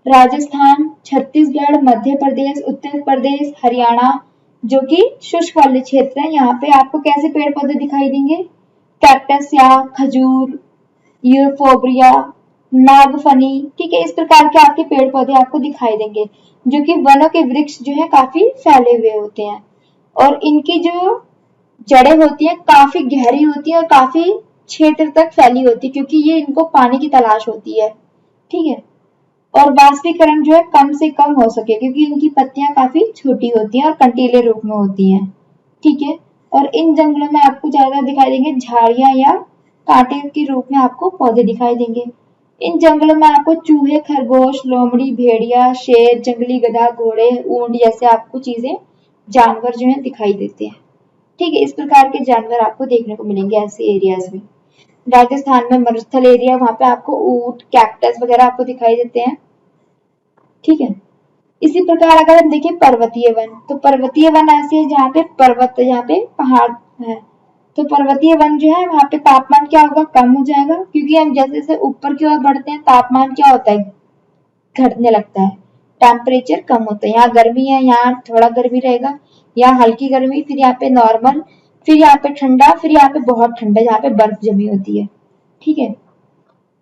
राजस्थान, छत्तीसगढ़, मध्य प्रदेश, उत्तर प्रदेश, हरियाणा, जो कि शुष्क वाले क्षेत्र है। यहाँ पे आपको कैसे पेड़ पौधे दिखाई देंगे? कैक्टस या खजूर, यूफोर्बिया, नागफनी, ठीक है, इस प्रकार के आपके पेड़ पौधे आपको दिखाई देंगे, जो कि वनों के वृक्ष जो है काफी फैले हुए होते हैं, और इनकी जो जड़ें होती हैं काफी गहरी होती है और काफी क्षेत्र तक फैली होती है, क्योंकि ये इनको पानी की तलाश होती है। ठीक है, और वाष्पीकरण जो है कम से कम हो सके, क्योंकि इनकी पत्तियां काफी छोटी होती हैं और कंटीले रूप में होती हैं। ठीक है, और इन जंगलों में आपको ज्यादा दिखाई देंगे झाड़ियां या कांटे के रूप में आपको पौधे दिखाई देंगे। इन जंगलों में आपको चूहे, खरगोश, लोमड़ी, भेड़िया, शेर, जंगली गधा, घोड़े, ऊंट जैसे आपको चीजें, जानवर जो है दिखाई देते हैं। ठीक है, इस प्रकार के जानवर आपको देखने को मिलेंगे ऐसे एरियाज में। राजस्थान में मरुस्थल एरिया, वहां पे आपको ऊंट, कैक्टस वगैरह आपको दिखाई देते हैं। ठीक है, इसी प्रकार अगर हम देखें पर्वतीय वन, तो पर्वतीय वन ऐसे है जहाँ पे पर्वत, जहाँ पे पहाड़ है। तो पर्वतीय वन जो है वहां पे तापमान क्या होगा? कम हो जाएगा, क्योंकि हम जैसे जैसे ऊपर की ओर बढ़ते हैं तापमान क्या होता है? घटने लगता है, टेम्परेचर कम होता है। यहाँ गर्मी है, यहाँ थोड़ा गर्मी रहेगा, यहाँ हल्की गर्मी, फिर यहाँ पे नॉर्मल, फिर यहाँ पे ठंडा, फिर यहाँ पे बहुत ठंडा जहाँ पे बर्फ जमी होती है। ठीक है,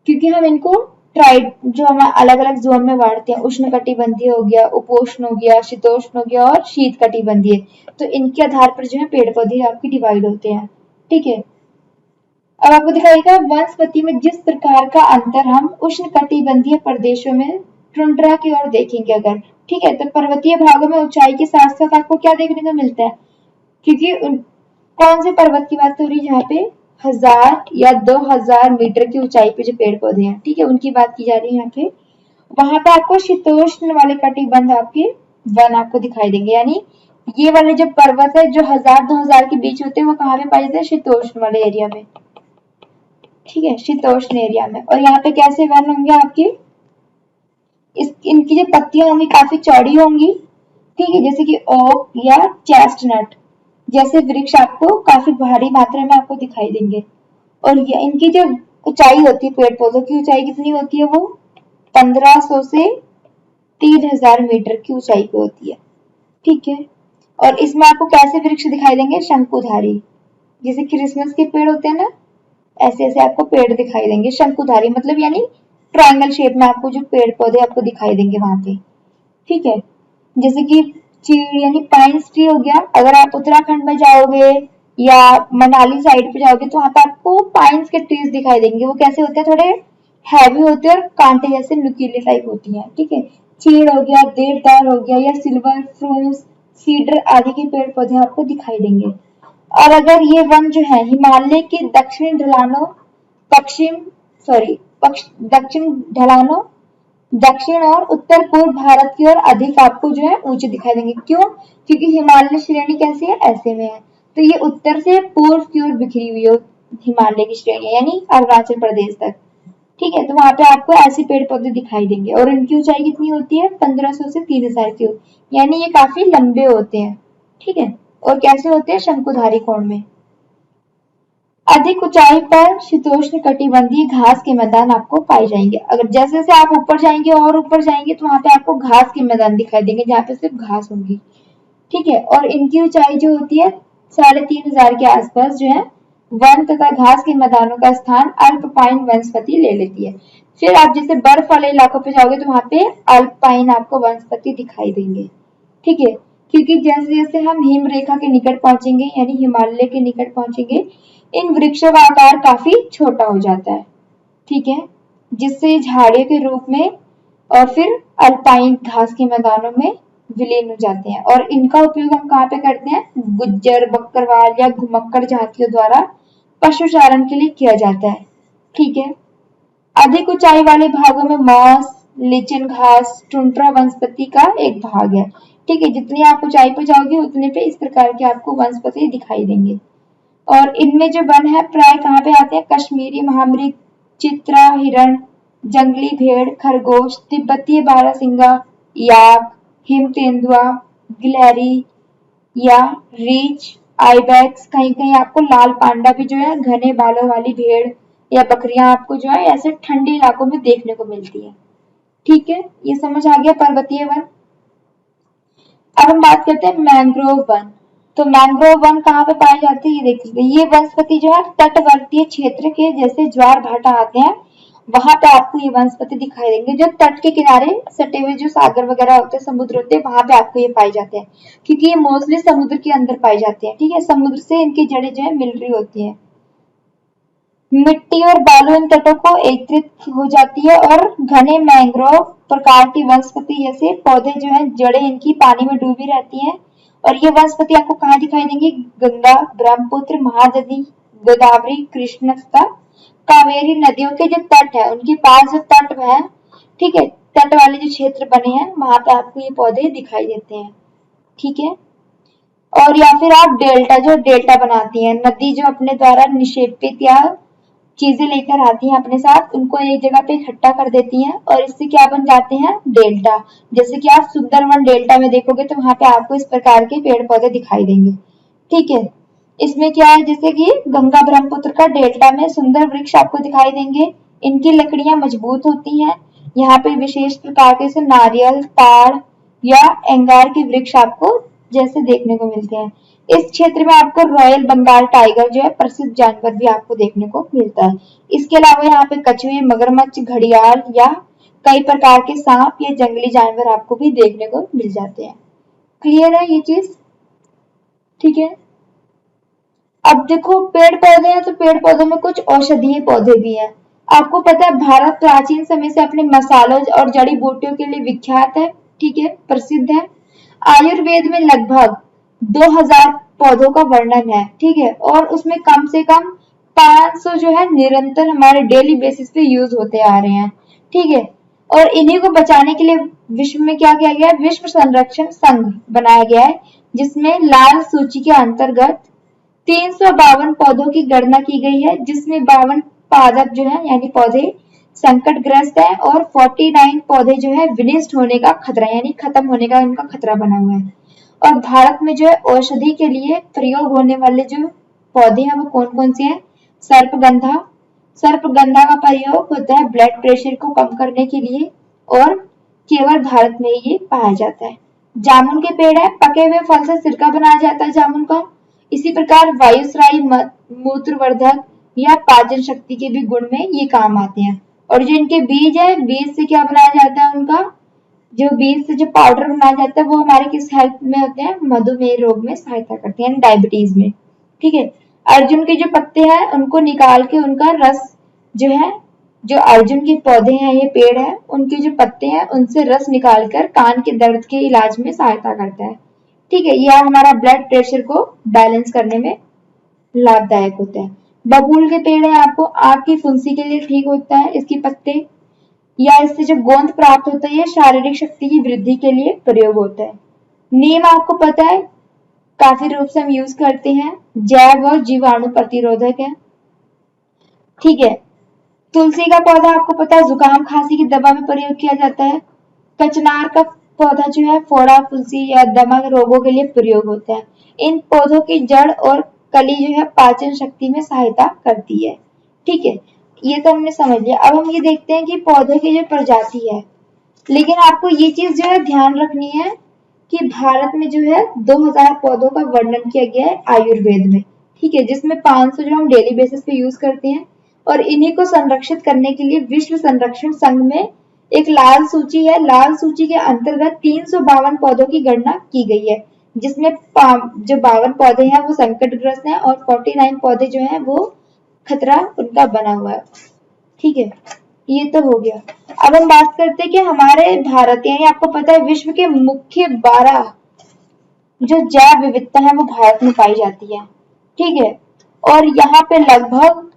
क्योंकि हम इनको ट्राइड जो हम अलग अलग जोन में बांटते हैं, उष्ण कटिबंधीय हो गया, उपोष्ण हो गया, शीतोष्ण हो गया और शीत कटिबंधीय, तो इनके आधार पर जो है पेड़ पौधे आपके डिवाइड होते हैं। ठीक है, अब आपको दिखाएगा वनस्पति में जिस प्रकार का अंतर हम उष्ण कटिबंधीय प्रदेशों में टुंड्रा की ओर देखेंगे अगर। ठीक है, तो पर्वतीय भागों में ऊंचाई के साथ साथ आपको क्या देखने को मिलता है? क्योंकि कौन से पर्वत की बात हो रही है यहाँ पे? 1000 या 2000 मीटर की ऊंचाई पे जो पेड़ पौधे हैं, ठीक है, उनकी बात की जा रही है यहाँ पे। वहां पे आपको शीतोष्ण वाले कटिबंध आपके वन आपको दिखाई देंगे, यानी ये वाले जो पर्वत है जो 1000-2000 के बीच होते हैं वो कहाँ पे पाए जाते हैं? शीतोष्ण वाले एरिया में। ठीक है, शीतोष्ण एरिया में। और यहाँ पे कैसे वन होंगे आपके? इनकी जो पत्तियां होंगी काफी चौड़ी होंगी, ठीक है, जैसे कि ओक या चेस्टनट जैसे वृक्ष आपको काफी भारी मात्रा में आपको दिखाई देंगे। और ये इनकी जो ऊंचाई होती है, पेड़ पौधों की ऊंचाई कितनी होती है? वो 1500 से 3000 मीटर की ऊंचाई पे होती है। ठीक है, और इसमें आपको कैसे वृक्ष दिखाई देंगे? शंकुधारी, जैसे क्रिसमस के पेड़ होते हैं ना, ऐसे ऐसे आपको पेड़ दिखाई देंगे शंकुधारी, मतलब यानी ट्रायंगल शेप में आपको जो पेड़ पौधे आपको दिखाई देंगे वहां पे। ठीक है, जैसे कि चीड़ यानी पाइन्स ट्री हो गया। अगर आप उत्तराखंड में जाओगे या मनाली साइड पे जाओगे तो वहां पे आपको पाइन्स के ट्रीज दिखाई देंगे। वो कैसे होते हैं? थोड़े हैवी होते हैं और कांटे जैसे नुकीले टाइप होती हैं। ठीक है, चीड़ हो गया, देवदार हो गया या सिल्वर फ्रूस, सीडर आदि के पेड़ पौधे आपको दिखाई देंगे। और अगर ये वन जो है हिमालय के दक्षिणी ढलानों, पश्चिम सॉरी दक्षिण ढलानों, दक्षिण और उत्तर पूर्व भारत की ओर अधिक आपको जो है ऊंचे दिखाई देंगे। क्यों? क्योंकि हिमालय श्रेणी कैसी है? ऐसे में है, तो ये उत्तर से पूर्व की ओर बिखरी हुई हो हिमालय की श्रेणी, यानी अरुणाचल प्रदेश तक। ठीक है, तो वहां पे आपको ऐसे पेड़ पौधे दिखाई देंगे और इनकी ऊंचाई कितनी होती है? 1500 से 3000 की, यानी ये काफी लंबे होते हैं। ठीक है, और कैसे होते हैं? शंकुधारी कोण में। अधिक ऊंचाई पर शीतोष्ण कटिबंधीय घास के मैदान आपको पाए जाएंगे। अगर जैसे जैसे आप ऊपर जाएंगे और ऊपर जाएंगे तो वहां पे आपको घास के मैदान दिखाई देंगे जहाँ पे सिर्फ घास होगी। ठीक है, और इनकी ऊंचाई जो होती है 3500 के आसपास जो है वन तथा घास के मैदानों का स्थान अल्पपाइन वनस्पति ले लेती है। फिर आप जैसे बर्फ वाले इलाकों पे जाओगे तो वहां पे अल्पाइन आपको वनस्पति दिखाई देंगे। ठीक है, क्योंकि जैसे जैसे हम हिम रेखा के निकट पहुंचेंगे यानी हिमालय के निकट पहुंचेंगे, इन वृक्षों का आकार काफी छोटा हो जाता है। ठीक है, जिससे झाड़ियों के रूप में और फिर अल्पाइन घास के मैदानों में विलीन हो जाते हैं। और इनका उपयोग हम कहाँ पे करते हैं? गुज्जर, बकरवाल या घुमक्कड़ जातियों द्वारा पशुचारण के लिए किया जाता है। ठीक है। अधिक ऊंचाई वाले भागों में मॉस, लिचन घास, टुंड्रा वनस्पति का एक भाग है। ठीक है, जितनी आप ऊंचाई पर जाओगे उतने पे इस प्रकार के आपको वनस्पति दिखाई देंगे। और इनमें जो वन है प्राय कहाँ पे आते हैं? कश्मीरी महामृग, चित्रा हिरण, जंगली भेड़, खरगोश, तिब्बती बारहसिंगा, याक, हिम तेंदुआ, गिलहरी या रीछ, आइबैक्स, कहीं कहीं आपको लाल पांडा भी जो है घने बालों वाली भेड़ या बकरियां आपको जो है ऐसे ठंडे इलाकों में देखने को मिलती है। ठीक है, ये समझ आ गया पर्वतीय वन। अब हम बात करते हैं मैंग्रोव वन। तो मैंग्रोव वन कहाँ पे पाए जाते हैं? ये देख लीजिए, ये वनस्पति जो है तटवर्तीय क्षेत्र के जैसे ज्वार भाटा आते हैं वहां पे आपको ये वनस्पति दिखाई देंगे। जो तट के किनारे सटे हुए जो सागर वगैरह होते हैं, समुद्र होते हैं, वहां पे आपको ये पाए जाते हैं, क्योंकि ये मोस्टली समुद्र के अंदर पाए जाते हैं। ठीक है, समुद्र से इनकी जड़ें जो है मिल रही होती है। मिट्टी और बालू इन तटों को एकत्रित हो जाती है और घने मैंग्रोव प्रकार की वनस्पति जैसे पौधे जो है जड़ें इनकी पानी में डूबी रहती हैं। और ये वनस्पति आपको कहाँ दिखाई देंगी? गंगा, ब्रह्मपुत्र, महानदी, गोदावरी, कृष्ण तथा कावेरी नदियों के जो तट है उनके पास जो तट है, ठीक है, तट वाले जो क्षेत्र बने हैं वहां पे आपको ये पौधे दिखाई देते हैं। ठीक है। और या फिर आप डेल्टा, जो डेल्टा बनाती है नदी जो अपने द्वारा निक्षेपित या चीजें लेकर आती हैं अपने साथ, उनको एक जगह पे इकट्ठा कर देती हैं और इससे क्या बन जाते हैं? डेल्टा। जैसे कि आप सुंदरवन डेल्टा में देखोगे तो वहां पे आपको इस प्रकार के पेड़ पौधे दिखाई देंगे। ठीक है, इसमें क्या है, जैसे कि गंगा ब्रह्मपुत्र का डेल्टा में सुंदर वृक्ष आपको दिखाई देंगे। इनकी लकड़ियां मजबूत होती हैं। यहाँ पे विशेष प्रकार के नारियल, ताड़ या एंगार के वृक्ष आपको जैसे देखने को मिलते हैं। इस क्षेत्र में आपको रॉयल बंगाल टाइगर जो है प्रसिद्ध जानवर भी आपको देखने को मिलता है। इसके अलावा यहाँ पे कछुए, मगरमच्छ, घड़ियाल या कई प्रकार के सांप या जंगली जानवर आपको भी देखने को मिल जाते हैं। क्लियर है ये चीज? ठीक है। अब देखो पेड़ पौधे हैं तो पेड़ पौधों में कुछ औषधीय पौधे भी हैं। आपको पता है भारत प्राचीन समय से अपने मसालों और जड़ी बूटियों के लिए विख्यात है। ठीक है, प्रसिद्ध है। आयुर्वेद में लगभग 2000 पौधों का वर्णन है। ठीक है, और उसमें कम से कम 500 जो है निरंतर हमारे डेली बेसिस पे यूज होते आ रहे हैं। ठीक है, और इन्हीं को बचाने के लिए विश्व में क्या किया गया है? विश्व संरक्षण संघ बनाया गया है, जिसमें लाल सूची के अंतर्गत 352 पौधों की गणना की गई है, जिसमें 52 पादप जो है यानी पौधे संकटग्रस्त है और 49 पौधे जो है विनिष्ट होने का खतरा यानी खत्म होने का उनका खतरा बना हुआ है। और भारत में जो है औषधि के लिए प्रयोग होने वाले जो पौधे हैं वो कौन कौन से हैं? सर्पगंधा। सर्पगंधा का प्रयोग होता है ब्लड प्रेशर को कम करने के लिए और केवल भारत में ये पाया जाता है। जामुन के पेड़ है, पके हुए फल से सिरका बनाया जाता है जामुन का। इसी प्रकार वायुस्रावी मूत्रवर्धक या पाचन शक्ति के भी गुण में ये काम आते हैं। और जो इनके बीज है, बीज से क्या बनाया जाता है? उनका जो बीज से जो पाउडर बनाया जाता है वो हमारे किस हेल्थ में होते हैं? मधुमेह रोग में सहायता करते हैं, डायबिटीज में। ठीक है, अर्जुन के जो पत्ते हैं उनको निकाल के उनका रस जो है, जो अर्जुन के पौधे हैं, ये पेड़ है, उनके जो पत्ते हैं उनसे रस निकालकर कान के दर्द के इलाज में सहायता करता है। ठीक है, यह हमारा ब्लड प्रेशर को बैलेंस करने में लाभदायक होता है। बबूल के पेड़ है, आपको आंख की फुंसी के लिए ठीक होता है इसके पत्ते, या इससे जो गोंद प्राप्त होता है ये शारीरिक शक्ति की वृद्धि के लिए प्रयोग होता है। नीम आपको पता है काफी रूप से हम यूज करते हैं, जैव और जीवाणु प्रतिरोधक है। ठीक है, तुलसी का पौधा आपको पता है जुकाम खांसी की दवा में प्रयोग किया जाता है। कचनार का पौधा जो है फोड़ा, फुंसी या दमा के रोगों के लिए प्रयोग होता है। इन पौधों की जड़ और कली जो है पाचन शक्ति में सहायता करती है। ठीक है, ये तो हमने समझ लिया। अब हम ये देखते हैं कि पौधे की जो प्रजाति है, लेकिन आपको ये चीज जो है ध्यान रखनी है कि भारत में जो है 2000 पौधों का वर्णन किया गया है आयुर्वेद में। ठीक है, जिसमें 500 जो हम डेली बेसिस पे यूज करते हैं और इन्हीं को संरक्षित करने के लिए विश्व संरक्षण संघ में एक लाल सूची है। लाल सूची के अंतर्गत 352 पौधों की गणना की गई है, जिसमें जो 52 पौधे हैं वो संकटग्रस्त हैं और 49 पौधे जो हैं वो खतरा उनका बना हुआ है। ठीक है, ये तो हो गया। अब हम बात करते हैं कि हमारे भारत यानी आपको पता है विश्व के मुख्य 12 जो जैव विविधता है वो भारत में पाई जाती है, ठीक है। और यहाँ पे लगभग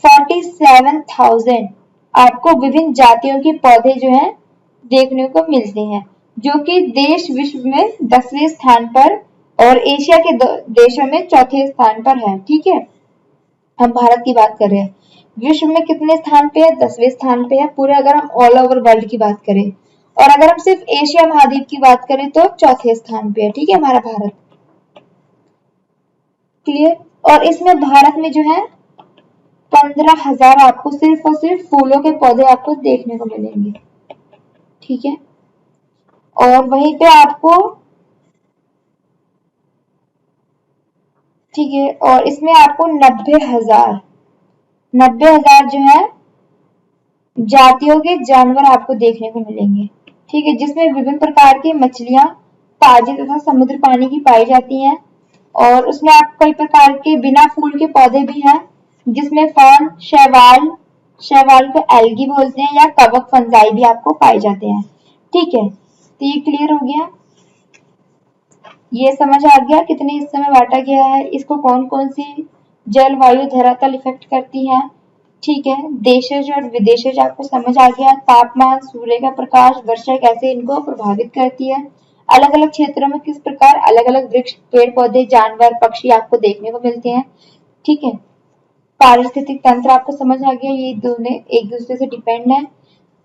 47,000 आपको विभिन्न जातियों के पौधे जो हैं देखने को मिलते हैं, जो कि देश विश्व में 10वें स्थान पर और एशिया के देशों में चौथे स्थान पर है, ठीक है। हम भारत की बात कर रहे हैं, विश्व में कितने स्थान पे है, 10वें स्थान पे है पूरे, अगर हम ऑल ओवर वर्ल्ड की बात करें। और अगर हम सिर्फ एशिया महाद्वीप की बात करें तो चौथे स्थान पे है, ठीक है, हमारा भारत। क्लियर। और इसमें भारत में जो है 15,000 आपको सिर्फ और सिर्फ फूलों के पौधे आपको देखने को मिलेंगे, ठीक है। और वहीं पे आपको, ठीक है, और इसमें आपको 90,000 जो है जातियों के जानवर आपको देखने को मिलेंगे, ठीक है, जिसमें विभिन्न प्रकार की मछलियां ताजे तथा समुद्र पानी की पाई जाती हैं। और उसमें आप कई प्रकार के बिना फूल के पौधे भी हैं, जिसमें फर्न, शैवाल को एल्गी बोलते हैं, या कवक फंजाई भी आपको पाए जाते हैं, ठीक है। तो ये क्लियर हो गया, ये समझ आ गया कितने हिस्सों में बांटा गया है, इसको कौन कौन सी जलवायु धरातल इफेक्ट करती है, ठीक है। देशज और विदेशज आपको समझ आ गया, तापमान, सूर्य का प्रकाश, वर्षा कैसे इनको प्रभावित करती है, अलग अलग क्षेत्रों में किस प्रकार अलग अलग वृक्ष, पेड़ पौधे, जानवर, पक्षी आपको देखने को मिलते हैं, ठीक है। पारिस्थितिक तंत्र आपको समझ आ गया, ये दोनों एक दूसरे से डिपेंड है।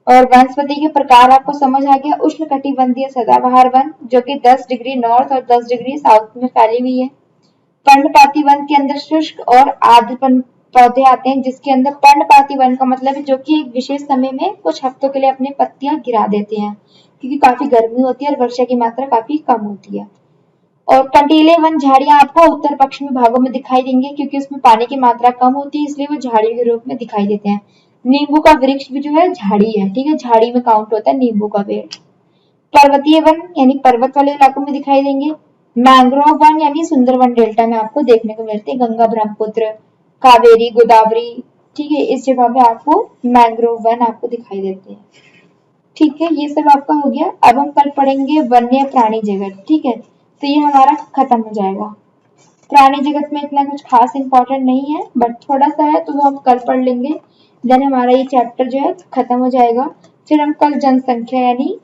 और वनस्पति के प्रकार आपको समझ आ गया, उष्ण कटिबंधीय सदाबहार वन जो कि 10 डिग्री नॉर्थ और 10 डिग्री साउथ में फैली हुई है। पर्णपाती वन के अंदर शुष्क और आर्द्र पौधे आते हैं, जिसके अंदर पर्णपाती वन का मतलब है जो कि एक विशेष समय में कुछ हफ्तों के लिए अपनी पत्तियां गिरा देते हैं, क्योंकि काफी गर्मी होती है और वर्षा की मात्रा काफी कम होती है। और कंटीले वन झाड़ियां आपको उत्तर पश्चिमी भागों में दिखाई देंगे, क्योंकि उसमें पानी की मात्रा कम होती है, इसलिए वो झाड़ी के रूप में दिखाई देते हैं। नींबू का वृक्ष भी जो है झाड़ी है, ठीक है, झाड़ी में काउंट होता है नींबू का पेड़। पर्वतीय वन यानी पर्वत वाले इलाकों में दिखाई देंगे। मैंग्रोव वन यानी सुंदरवन डेल्टा में आपको देखने को मिलते हैं, गंगा, ब्रह्मपुत्र, कावेरी, गोदावरी, ठीक है, इस जगह पे आपको मैंग्रोव वन आपको दिखाई देते हैं, ठीक है। ये सब आपका हो गया। अब हम कल पढ़ेंगे वन्य प्राणी जगत, ठीक है, तो ये हमारा खत्म हो जाएगा। प्राणी जगत में इतना कुछ खास इंपॉर्टेंट नहीं है, बट थोड़ा सा है तो वो हम कल पढ़ लेंगे, देन हमारा ये चैप्टर जो है खत्म हो जाएगा। फिर हम कल जनसंख्या यानी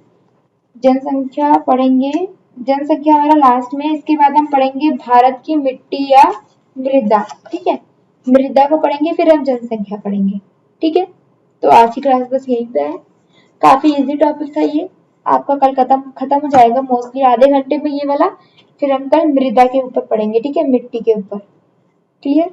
जनसंख्या पढ़ेंगे, जनसंख्या हमारा लास्ट में, इसके बाद हम पढ़ेंगे भारत की मिट्टी या मृदा, ठीक है, मृदा को पढ़ेंगे, फिर हम जनसंख्या पढ़ेंगे, ठीक है। तो आज की क्लास बस यहीं पे है, काफी इजी टॉपिक था ये, आपका कल खत्म हो जाएगा मोस्टली आधे घंटे में ये वाला। फिर हम कल मृदा के ऊपर पढ़ेंगे, ठीक है, मिट्टी के ऊपर, क्लियर।